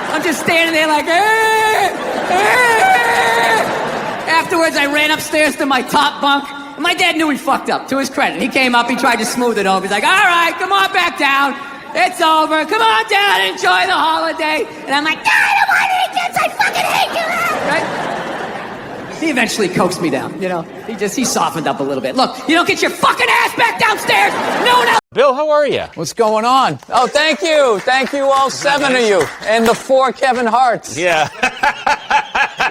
I'm just standing there like, Afterwards, I ran upstairs to my top bunk. And my dad knew he fucked up, to his credit. He came up, he tried to smooth it over. He's like, all right, come on back down. It's over. Come on down, enjoy the holiday. And I'm like, God, I want to eat this. I fucking hate you. Right? He eventually coaxed me down, you know. He softened up a little bit. Look, you don't get your fucking ass back downstairs. No one else. Bill, how are you? What's going on? Oh, thank you. Thank you, all 7 of you. And the 4 Kevin Harts. Yeah.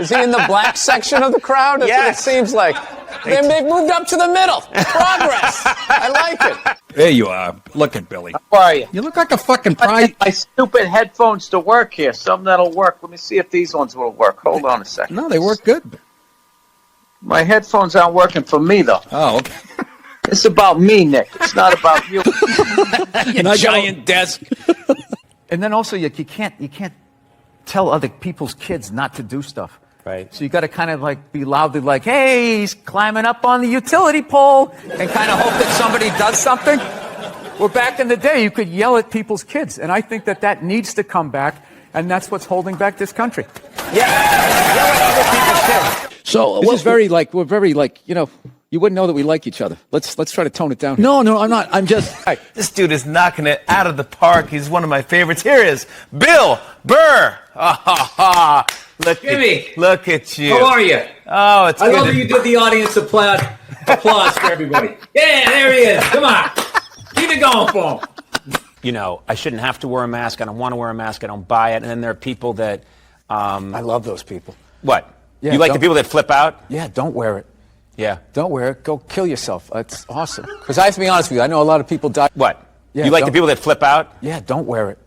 Is he in the black section of the crowd? That's what it seems like. They've moved up to the middle. Progress. I like it. There you are. Look at Billy. How are you? You look like a fucking prize. My stupid headphones to work here. Something that'll work. Let me see if these ones will work. Hold on a second. No, they work good. My headphones aren't working for me, though. Oh, okay. It's about me, Nick. It's not about you. A giant desk. And then also, you can't tell other people's kids not to do stuff. Right. So you got to kind of like be loudly like, hey, he's climbing up on the utility pole, and kind of hope that somebody does something. Well, back in the day, you could yell at people's kids, and I think that needs to come back, and that's what's holding back this country. Yeah. Yell at other people's kids. So we're very like, you know, you wouldn't know that we like each other. Let's try to tone it down. No, I'm not. I'm just. This dude is knocking it out of the park. He's one of my favorites. Here is Bill Burr. Look at you. How are you? Oh, it's I good. love that you did the audience applause for everybody. Yeah, there he is. Come on. Keep it going for him. You know, I shouldn't have to wear a mask. I don't want to wear a mask. I don't buy it. And then there are people that... I love those people. What? Yeah, you like the people that flip out? Yeah, don't wear it. Yeah. Don't wear it. Go kill yourself. It's awesome. Because I have to be honest with you, I know a lot of people die. What? Yeah, you like the people that flip out? Yeah, don't wear it.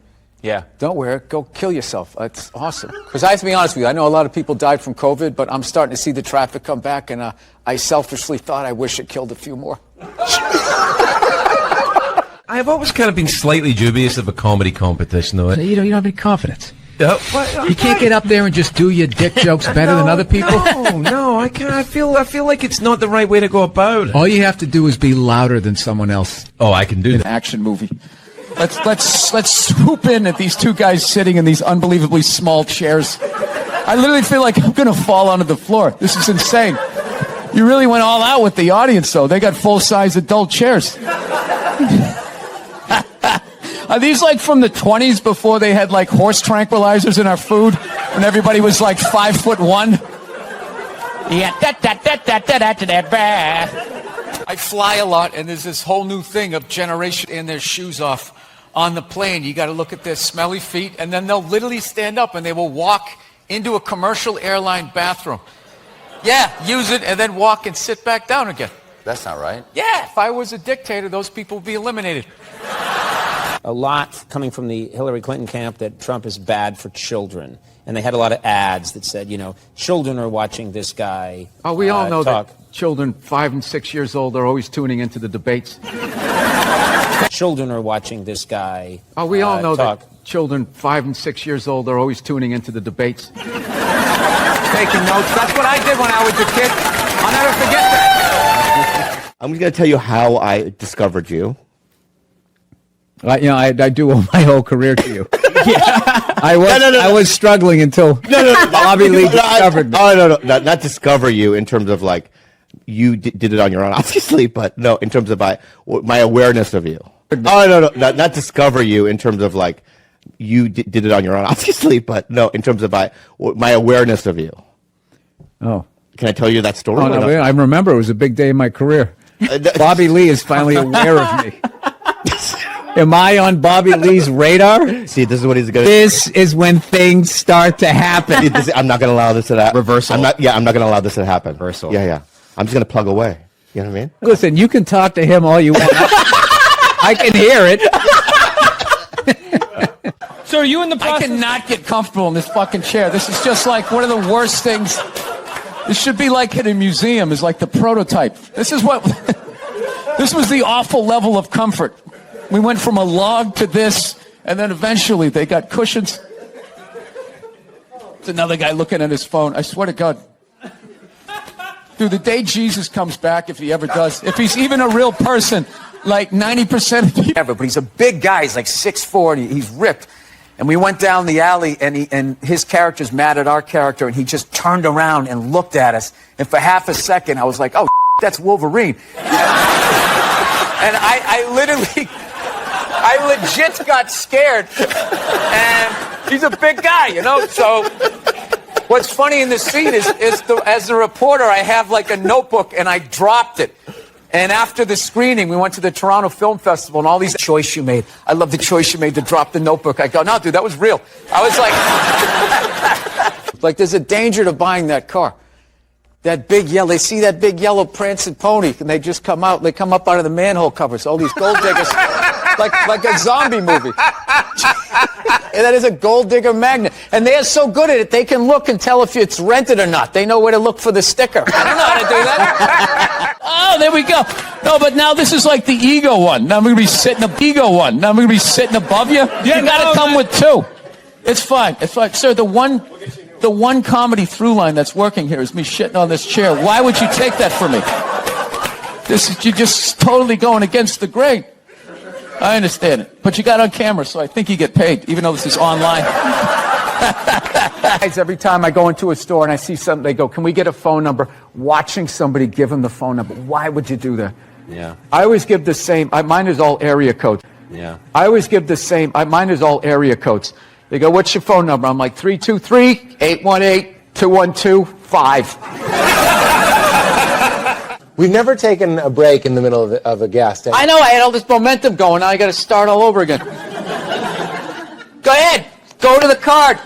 Yeah. Don't wear it. Go kill yourself. It's awesome. Because I have to be honest with you, I know a lot of people died from COVID, but I'm starting to see the traffic come back, and I selfishly thought I wish it killed a few more. I've always kind of been slightly dubious of a comedy competition, though. You don't have any confidence. Yep. You can't get up there and just do your dick jokes better than other people. No, I can't. I feel like it's not the right way to go about it. All you have to do is be louder than someone else. Oh, I can do that. Action movie. Let's swoop in at these 2 guys sitting in these unbelievably small chairs. I literally feel like I'm gonna fall onto the floor. This is insane. You really went all out with the audience, though. They got full-size adult chairs. Are these like from the 20s before they had like horse tranquilizers in our food? When everybody was like 5'1"? Yeah, I fly a lot, and there's this whole new thing of generation and their shoes off on the plane. You got to look at their smelly feet, and then they'll literally stand up and they will walk into a commercial airline bathroom. Yeah, use it and then walk and sit back down again. That's not right. Yeah, if I was a dictator, those people would be eliminated. A lot coming from the Hillary Clinton camp that Trump is bad for children. And they had a lot of ads that said, you know, children are watching this guy. Oh, we all know talk. that children 5 and 6 years old are always tuning into the debates. Children are watching this guy. Oh, we all know talk. that children 5 and 6 years old are always tuning into the debates. Taking notes. That's what I did when I was a kid. I'll never forget that. I'm just going to tell you how I discovered you. I do owe my whole career to you. I was struggling until Bobby Lee discovered me. No, not discover you in terms of like you did it on your own, obviously, but no, in terms of my awareness of you. No, not discover you in terms of like you did it on your own, obviously, but no, in terms of my awareness of you. Oh. Can I tell you that story? Oh, no, I remember it was a big day in my career. Bobby Lee is finally aware of me. Am I on Bobby Lee's radar? See, this is what he's going to... This is when things start to happen. I'm not going to allow this to happen. Reversal. I'm not going to allow this to happen. Reversal. Yeah. I'm just going to plug away. You know what I mean? Listen, you can talk to him all you want. I can hear it. So are you in the process? I cannot get comfortable in this fucking chair. This is just like one of the worst things. This should be like in a museum, is like the prototype. This was the awful level of comfort. We went from a log to this, and then eventually they got cushions. It's another guy looking at his phone. I swear to God. Dude, the day Jesus comes back, if he ever does, if he's even a real person, like 90% of people. But he's a big guy. He's like 6'4", and he's ripped. And we went down the alley, and his character's mad at our character, and he just turned around and looked at us. And for half a second, I was like, oh, that's Wolverine. And I legit got scared. And he's a big guy, you know? So what's funny in this scene is as the reporter, I have like a notebook, and I dropped it. And after the screening, we went to the Toronto Film Festival, and all these choice you made. I love the choice you made to drop the notebook. I go, no, dude, that was real. I was like, there's a danger to buying that car. That big yellow, they see that big yellow prancing pony, and they just come out. They come up out of the manhole covers. All these gold diggers, like a zombie movie. And that is a gold digger magnet. And they're so good at it, they can look and tell if it's rented or not. They know where to look for the sticker. I don't know how to do that. Oh, there we go. No, but now this is like the ego one. Now I'm going to be sitting above you. You got to come with two. It's fine. It's fine. Sir, the one comedy through line that's working here is me shitting on this chair. Why would you take that from me? You're just totally going against the grain. I understand it. But you got on camera, so I think you get paid, even though this is online. Every time I go into a store and I see something, they go, can we get a phone number? Watching somebody give them the phone number. Why would you do that? Yeah. I always give the same. Mine is all area codes. Yeah. I always give the same. Mine is all area codes. They go, what's your phone number? I'm like, 323-818-212-5. We've never taken a break in the middle of a guest. I know, I had all this momentum going. Now I got to start all over again. Go ahead. Go to the card.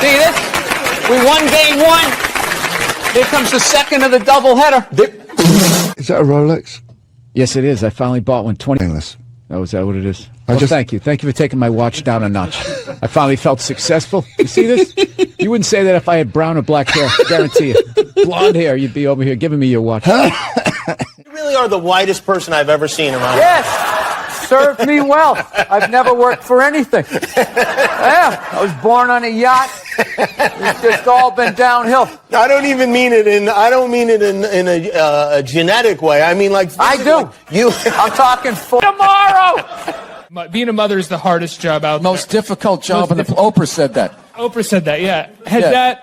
See this? We won game one. Here comes the second of the doubleheader. Is that a Rolex? Yes, it is. I finally bought one. 20. Oh, is that what it is? Well, thank you. Thank you for taking my watch down a notch. I finally felt successful. You see this? You wouldn't say that if I had brown or black hair. I guarantee you. Blonde hair, you'd be over here giving me your watch. You really are the whitest person I've ever seen around. Yes. Served me well. I've never worked for anything. Yeah. I was born on a yacht. It's just all been downhill. I don't even mean it in. I don't mean it in a genetic way. I mean like I do. I'm talking for tomorrow. Being a mother is the hardest job out there. Most difficult job, and Oprah said that. Oprah said that, yeah.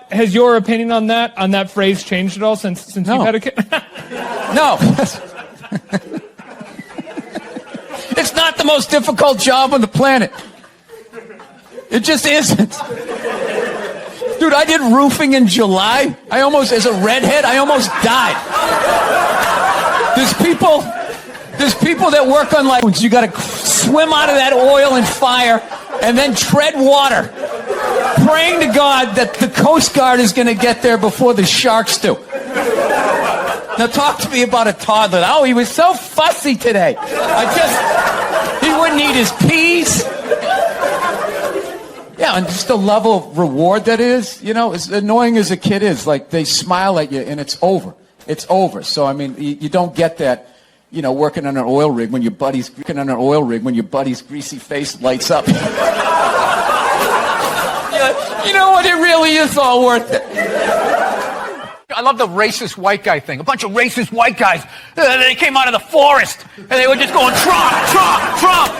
Has your opinion on that phrase changed at all since you've had a kid? No. It's not the most difficult job on the planet. It just isn't. Dude, I did roofing in July. As a redhead, I almost died. There's people that work on you got to swim out of that oil and fire and then tread water, praying to God that the Coast Guard is going to get there before the sharks do. Now talk to me about a toddler. Oh, he was so fussy today. He wouldn't eat his peas. Yeah, and just the level of reward that is, as annoying as a kid is, like they smile at you and it's over. It's over. So, I mean, you don't get that, working on an oil rig when your buddy's greasy face lights up. You know what? It really is all worth it. I love the racist white guy thing. A bunch of racist white guys. They came out of the forest and they were just going, Trump, Trump, Trump.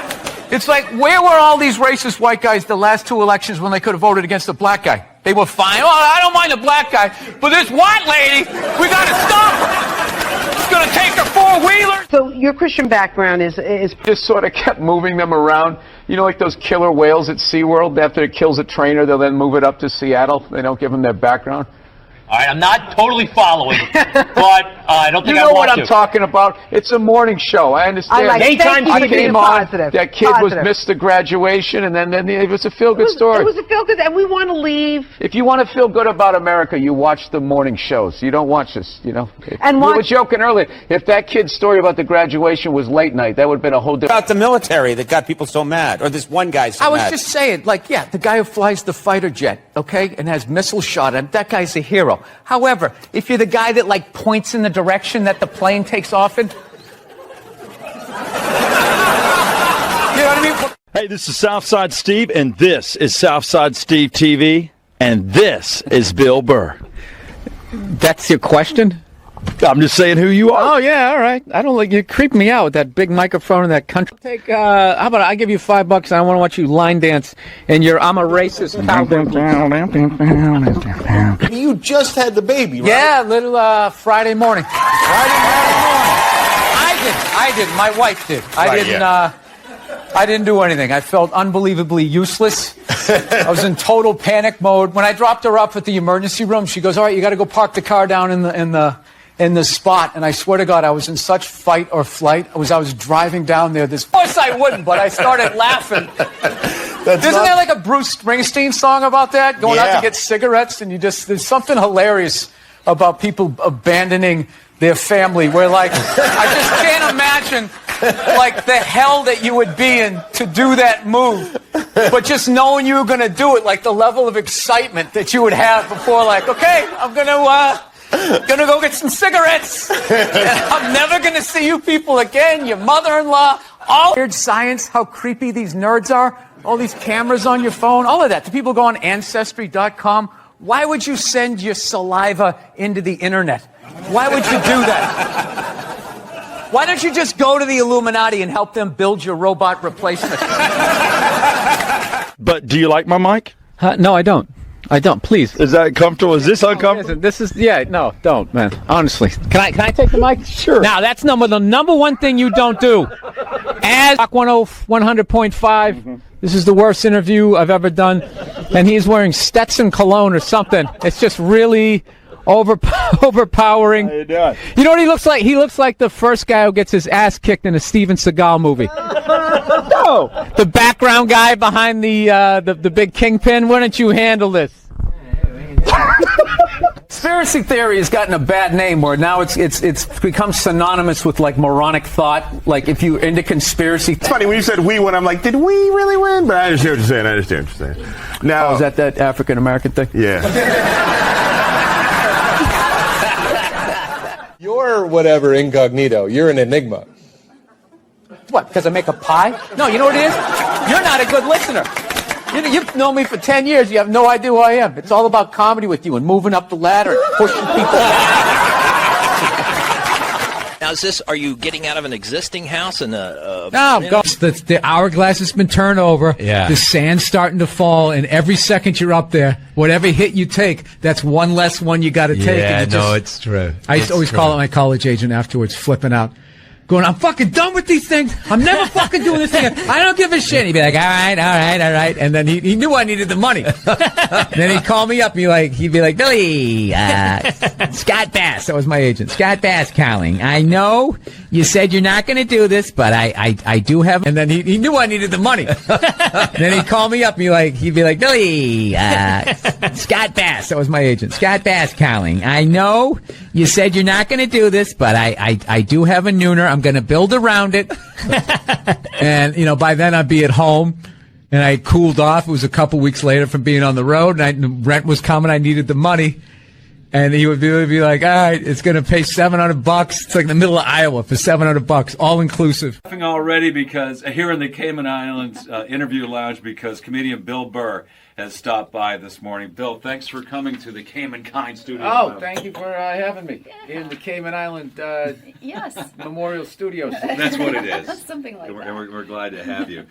It's like, where were all these racist white guys the last 2 elections when they could have voted against the black guy? They were fine. Oh, I don't mind the black guy, but this white lady, we got to stop her. It's going to take her four-wheeler. So your Christian background is just sort of kept moving them around. You know, like those killer whales at SeaWorld. After it kills a trainer, they'll then move it up to Seattle. They don't give them their background. All right, I'm not totally following, but I don't think you I know want what I'm talking about. It's a morning show. I understand. I came on. That kid missed the graduation, and then it was a feel-good story. It was a feel-good, and we want to leave. If you want to feel good about America, you watch the morning shows. You don't watch this, you know. And we were joking earlier. If that kid's story about the graduation was late night, that would have been a whole different. About the military that got people so mad, or this one guy so I mad. was just saying, like, yeah, the guy who flies the fighter jet, okay, and has missiles shot at him, that guy's a hero. However, if you're the guy that, like, points in the direction that the plane takes off in, you know what I mean? Hey, this is Southside Steve, and this is Southside Steve TV, and this is Bill Burr. That's your question? I'm just saying who you are. Oh, yeah, all right. I don't like you creep me out with that big microphone and that country. How about I give you $5 and I want to watch you line dance and I'm a racist cowboy. You just had the baby, right? Yeah, little Friday morning. I didn't. My wife did. I didn't do anything. I felt unbelievably useless. I was in total panic mode. When I dropped her up at the emergency room, she goes, "All right, you got to go park the car down in the spot." And I swear to God, I was in such fight or flight. I was driving down there. Of course I wouldn't, but I started laughing. Isn't there like a Bruce Springsteen song about that? Going out to get cigarettes, and there's something hilarious about people abandoning their family, where, like, I just can't imagine, like, the hell that you would be in to do that move. But just knowing you were going to do it, like the level of excitement that you would have before, like, okay, I'm going to go get some cigarettes. And I'm never going to see you people again, your mother-in-law. All weird science, how creepy these nerds are, all these cameras on your phone, all of that. Do people go on Ancestry.com? Why would you send your saliva into the internet? Why would you do that? Why don't you just go to the Illuminati and help them build your robot replacement? But do you like my mic? No, I don't. I don't. Please. Is that comfortable? Is this uncomfortable? This is, no, don't, man. Honestly. Can I take the mic? Sure. Now, that's the number one thing you don't do. As 100.5, this is the worst interview I've ever done. And he's wearing Stetson cologne or something. It's just really overpowering. How you doing? You know what he looks like? He looks like the first guy who gets his ass kicked in a Steven Seagal movie. No. The background guy behind the big kingpin. Why don't you handle this? Conspiracy theory has gotten a bad name where now it's become synonymous with, like, moronic thought. Like, if you're into conspiracy. It's funny when you said we win, I'm like, did we really win? But I understand what you're saying. Now, is that African American thing? Yeah. You're whatever incognito. You're an enigma. What, because I make a pie? No, you know what it is? You're not a good listener. You've known me for 10 years. You have no idea who I am. It's all about comedy with you and moving up the ladder and pushing people Now, are you getting out of an existing house? No, the hourglass has been turned over. Yeah. The sand's starting to fall, and every second you're up there, whatever hit you take, that's one less one you got to take. Yeah, no, it's true. I used to always call it my college agent afterwards, flipping out. Going, I'm fucking done with these things. I'm never fucking doing this again. I don't give a shit. He'd be like, all right. And then he knew I needed the money. Then he'd call me up and he'd be like, Billy, Scott Bass. That was my agent. Scott Bass calling. I know you said you're not going to do this, but I do have. And then he knew I needed the money. Then he'd call me up and he'd be like, Billy, Scott Bass. That was my agent. Scott Bass calling. I know you said you're not going to do this, but I do have a nooner. I'm going to build around it. And, by then I'd be at home and I cooled off. It was a couple weeks later from being on the road and the rent was coming. I needed the money. And he would be like, all right, it's going to pay $700. It's like in the middle of Iowa for $700, all inclusive. Laughing already because here in the Cayman Islands interview lounge because comedian Bill Burr has stopped by this morning. Bill, thanks for coming to the Cayman Kind Studio. Oh, thank you for having me in the Cayman Island Memorial Studios. That's what it is. Something like that. And we're glad to have you.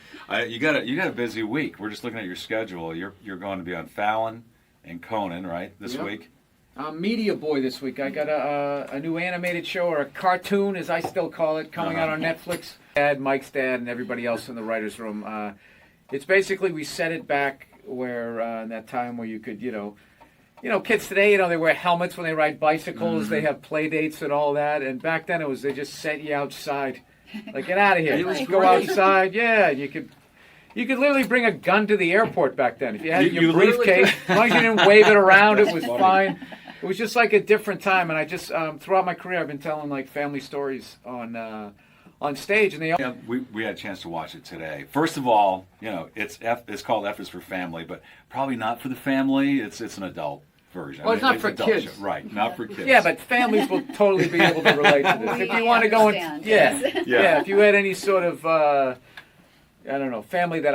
You got a busy week. We're just looking at your schedule. You're going to be on Fallon and Conan, right, this week? I'm Media Boy this week. I got a new animated show, or a cartoon, as I still call it, coming out on Netflix. Mike's dad, and everybody else in the writer's room. It's basically, we set it back where in that time where you could, kids today, they wear helmets when they ride bicycles. They have play dates and all that. And back then they just set you outside. Like, get out of here. Just go outside. Yeah, you could literally bring a gun to the airport back then. If you had your briefcase, as long as you didn't wave it around, it was fine. It was just like a different time. And I just, throughout my career, I've been telling like family stories on stage. And we had a chance to watch it today. First of all, it's called F is for Family, but probably not for the family. It's an adult version. Well, it's not for kids. Show. Right, not for kids. Yeah, but families will totally be able to relate to this. If you want to go and, if you had any sort of, family that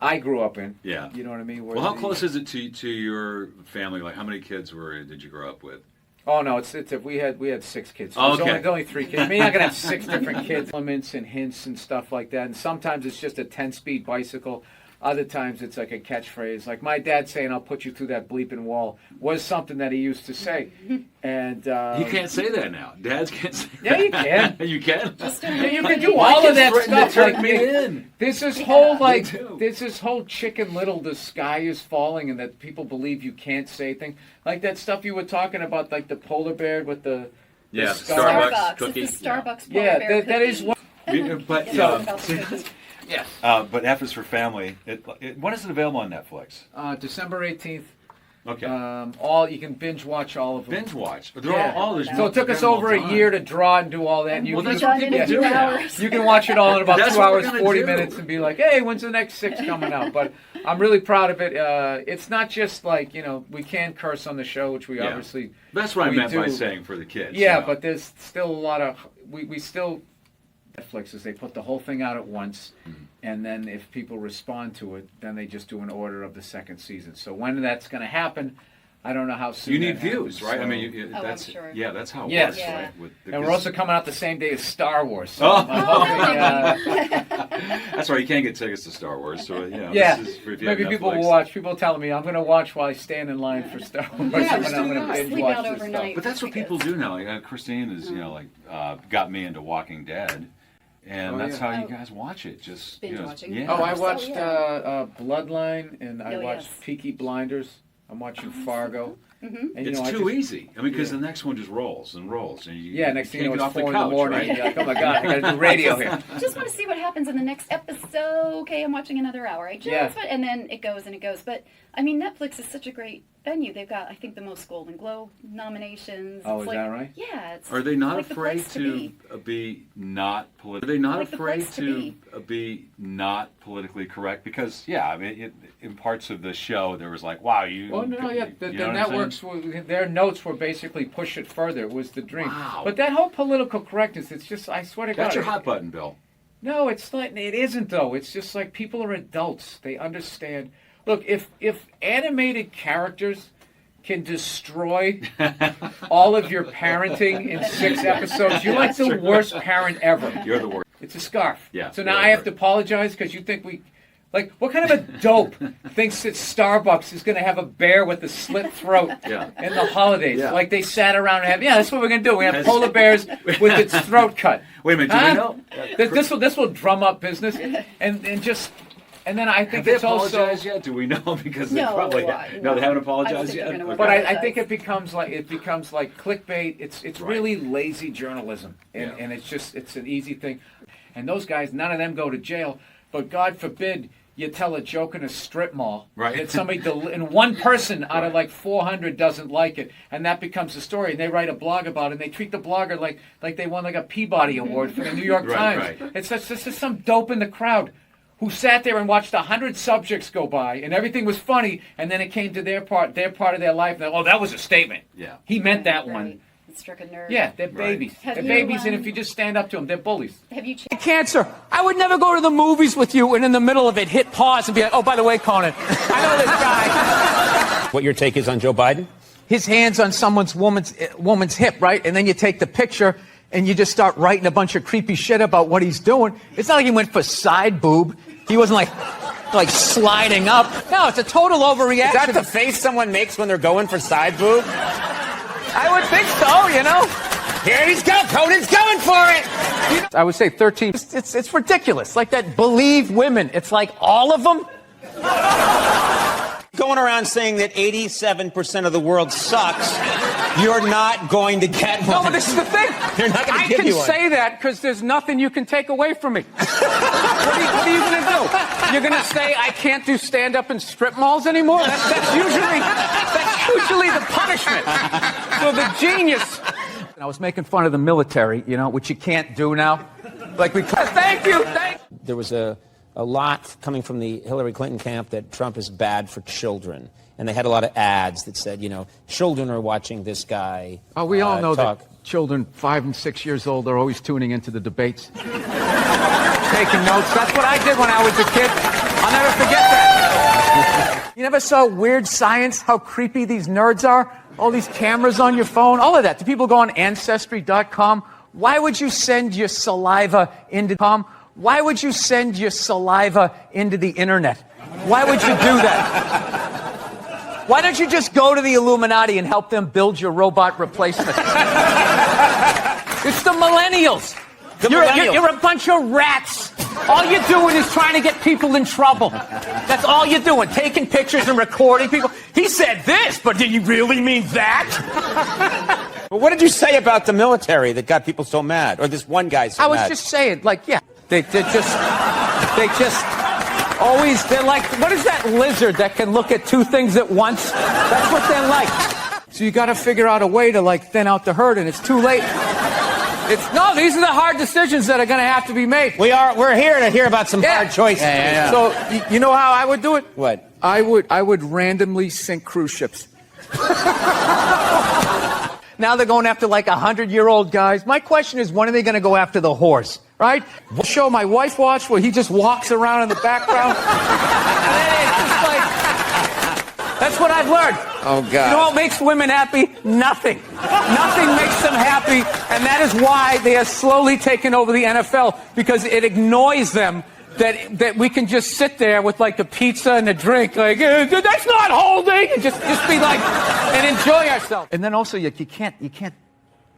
I grew up in. Yeah. You know what I mean? Well, how close is it to your family? Like, how many kids did you grow up with? Oh no, we had 6 kids. So there's only 3 kids. I mean, you're not gonna have 6 different kids. Elements and hints and stuff like that. And sometimes it's just a 10-speed bicycle. Other times it's like a catchphrase. Like my dad saying, "I'll put you through that bleeping wall," was something that he used to say. And you can't say that now. Dads can't say that. Yeah, you can. You can. You can do all of that stuff. Turn me in. There's this whole Chicken Little, the sky is falling, and that people believe you can't say things like that stuff you were talking about, like the polar bear with the Starbucks cookie. It's the Starbucks polar bear cookie. That is one. Yes. But F is for Family. When is it available on Netflix? December 18th. Okay. You can binge watch all of them. Binge watch. They're all so it took us over a year to draw and do all that. And that's what people do now. You can watch it all in about 2 hours, 40 minutes, and be like, "Hey, when's the next 6 coming out?" But I'm really proud of it. It's not just like we can curse on the show, which we obviously. That's what I meant by saying for the kids. Yeah, but there's still a lot of we still. Netflix is they put the whole thing out at once, and then if people respond to it, then they just do an order of the second season. So when that's going to happen, I don't know how soon. You need views, right? So, I mean, that's I'm sure. That's how it works, right? And we're also coming out the same day as Star Wars. So that's right. You can't get tickets to Star Wars, so this is maybe people will watch. People telling me I'm going to watch while I stand in line for Star Wars. I'm going to binge watch this stuff. But that's what people do now. Like, Christine is, got me into Walking Dead. And that's how you guys watch it. Just binge watching. Yeah. I watched Bloodline, and I watched Peaky Blinders. I'm watching Fargo. Mm-hmm. And, it's too easy. I mean, because the next one just rolls and rolls. And next thing you know, it's 4 in the couch, morning. Right? You're like, oh my God, I got to do radio here. I just want to see what happens in the next episode. Okay, I'm watching another hour. And then it goes and it goes. But, I mean, Netflix is such a great venue. They've got, I think, the most Golden Globe nominations. Oh, is that right? Yeah. Are they not afraid to be not political? Are they not afraid to be not politically correct? Because, I mean, in parts of the show, there was like, wow, you... Well, no, the networks, their notes were basically push it further. It was the dream. Wow. But that whole political correctness, it's just, I swear to God. That's your hot button, Bill. No, it's not. It isn't, though. It's just like people are adults. They understand. Look, if animated characters can destroy all of your parenting in 6 episodes, you're like the worst parent ever. You're the worst. It's a scarf. Yeah. So now I have to apologize because you think we... Like, what kind of a dope thinks that Starbucks is going to have a bear with a slit throat in the holidays? Yeah. Then sat around and have, that's what we're going to do. We have polar bears with its throat cut. Wait a minute, do we know? This will drum up business and then I think have it's they also... apologized yet? Do we know? Because they probably they haven't apologized yet. But I think it becomes like clickbait. It's really lazy journalism, and it's an easy thing. And those guys, none of them go to jail. But God forbid you tell a joke in a strip mall that somebody and one person out of like 400 doesn't like it, and that becomes a story, and they write a blog about it, and they treat the blogger like they won like a Peabody Award for the New York Times. Right. It's just some dope in the crowd who sat there and watched 100 subjects go by, and everything was funny, and then it came to their part of their life, and oh, that was a statement. Yeah. He meant that one. It struck a nerve. Yeah, they're babies. Have They're you, babies, and if you just stand up to them, they're bullies. Have you Cancer. I would never go to the movies with you and in the middle of it hit pause and be like, oh, by the way, Conan, I know this guy. What your take is on Joe Biden? His hand's on woman's hip, right? And then you take the picture and you just start writing a bunch of creepy shit about what he's doing. It's not like he went for side boob. He wasn't like sliding up. No, it's a total overreaction. Is that the face someone makes when they're going for side boob? I would think so, you know. Here he's go. Conan's going for it. I would say 13. It's ridiculous. Like that believe women. It's like all of them. Going around saying that 87% of the world sucks, you're not going to get one. No, but this is the thing. They're not going to give you one. I can say that because there's nothing you can take away from me. What are you going to do? You're going to say I can't do stand-up in strip malls anymore? That's usually the punishment. So the genius. I was making fun of the military, you know, which you can't do now. Like we. Thank you. There was a lot coming from the Hillary Clinton camp that Trump is bad for children. And they had a lot of ads that said, you know, children are watching this guy. Oh, we all know talk. that children 5 and 6 years old are always tuning into the debates. Taking notes. That's what I did when I was a kid. I'll never forget that. You never saw Weird Science, how creepy these nerds are? All these cameras on your phone, all of that. Do people go on Ancestry.com? Why would you send your saliva into Why would you send your saliva into the internet? Why would you do that? Why don't you just go to the Illuminati and help them build your robot replacement? It's the millennials. You're a bunch of rats. All you're doing is trying to get people in trouble. That's all you're doing, taking pictures and recording people. He said this, but did he really mean that? Well, what did you say about the military that got people so mad? Or this one guy so mad? I was just saying, like, yeah, they just always, they're like, what is that lizard that can look at two things at once? That's what they're like. So you got to figure out a way to, like, thin out the herd, and it's too late. No, these are the hard decisions that are going to have to be made. We're here to hear about some hard choices. Yeah. So you know how I would do it? What? I would randomly sink cruise ships. Now they're going after like 100-year-old guys. My question is, when are they going to go after the horse? Right? The show my wife watched where he just walks around in the background. It's just like, that's what I've learned. Oh, God. You know what makes women happy? Nothing. Nothing makes them happy, and that is why they are slowly taking over the NFL, because it annoys them that we can just sit there with like a pizza and a drink, like, that's not holding, and just be like, and enjoy ourselves. And then also, you can't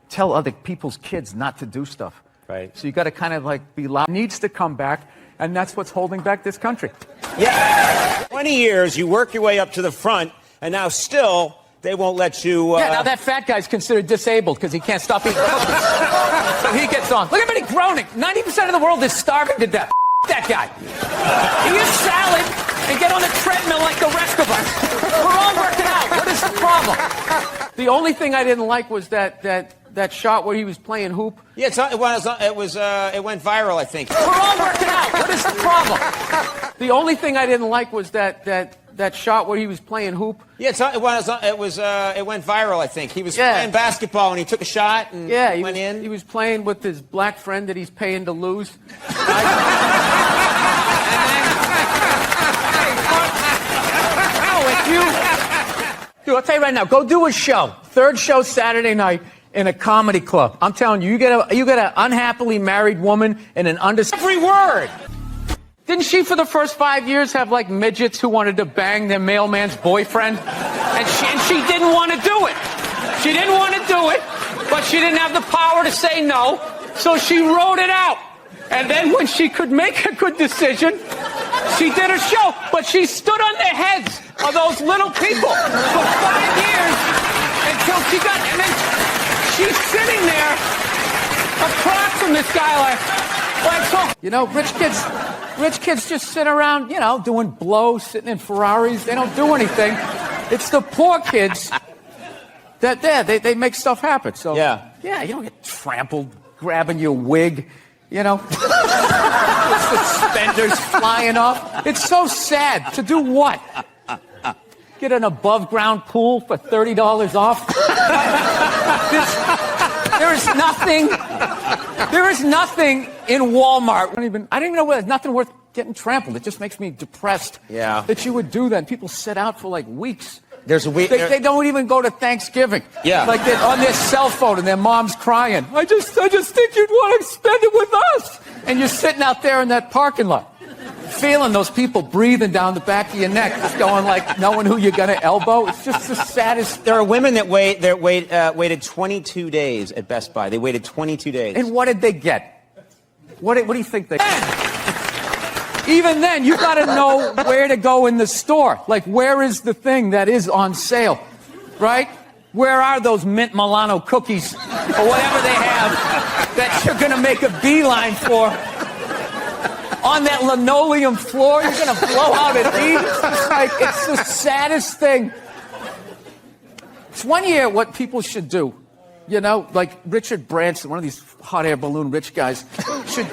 tell other people's kids not to do stuff. Right. So you got to kind of like be loud. It needs to come back, and that's what's holding back this country. Yeah. 20 years, you work your way up to the front, and now still they won't let you. Yeah, now that fat guy's considered disabled because he can't stop eating cookies. So he gets on. Look at him groaning. 90% of the world is starving to death. That guy. Eat a salad and get on the treadmill like the rest of us. We're all working out. What is the problem? The only thing I didn't like was that shot where he was playing hoop. Yeah, it went viral, I think. We're all working out. What is the problem? The only thing I didn't like was that shot where he was playing hoop. Yeah, it went viral, I think. He was playing basketball and he took a shot and went in. He was playing with his black friend that he's paying to lose. Dude, I'll tell you right now, go do a show. Third show Saturday night in a comedy club. I'm telling you, you get an unhappily married woman and an every word. Didn't she, for the first 5 years, have like midgets who wanted to bang their mailman's boyfriend? And she didn't want to do it. She didn't want to do it, but she didn't have the power to say no, so she wrote it out. And then when she could make a good decision, she did a show, but she stood on the heads of those little people for 5 years until she got, and then she's sitting there across from this guy like so. You know, rich kids just sit around, you know, doing blow, sitting in Ferraris. They don't do anything. It's the poor kids that they make stuff happen. So yeah, you don't get trampled, grabbing your wig. You know? Suspenders flying off. It's so sad. To do what? Get an above-ground pool for $30 off? There is nothing in Walmart. I don't even know where there's nothing worth getting trampled. It just makes me depressed. Yeah. That you would do that. And people sit out for like weeks. There's a week. They don't even go to Thanksgiving. Yeah. Like they're on their cell phone and their mom's crying. I just think you'd want to spend it with us. And you're sitting out there in that parking lot, feeling those people breathing down the back of your neck, just going like, knowing who you're gonna elbow. It's just the saddest. There are women that waited 22 days at Best Buy. They waited 22 days. And what did they get? What do you think they get? Even then, you got to know where to go in the store. Like, where is the thing that is on sale, right? Where are those mint Milano cookies or whatever they have that you're going to make a beeline for? On that linoleum floor, you're going to blow out at ease. It's the saddest thing. It's one year what people should do. You know, like Richard Branson, one of these hot air balloon rich guys, should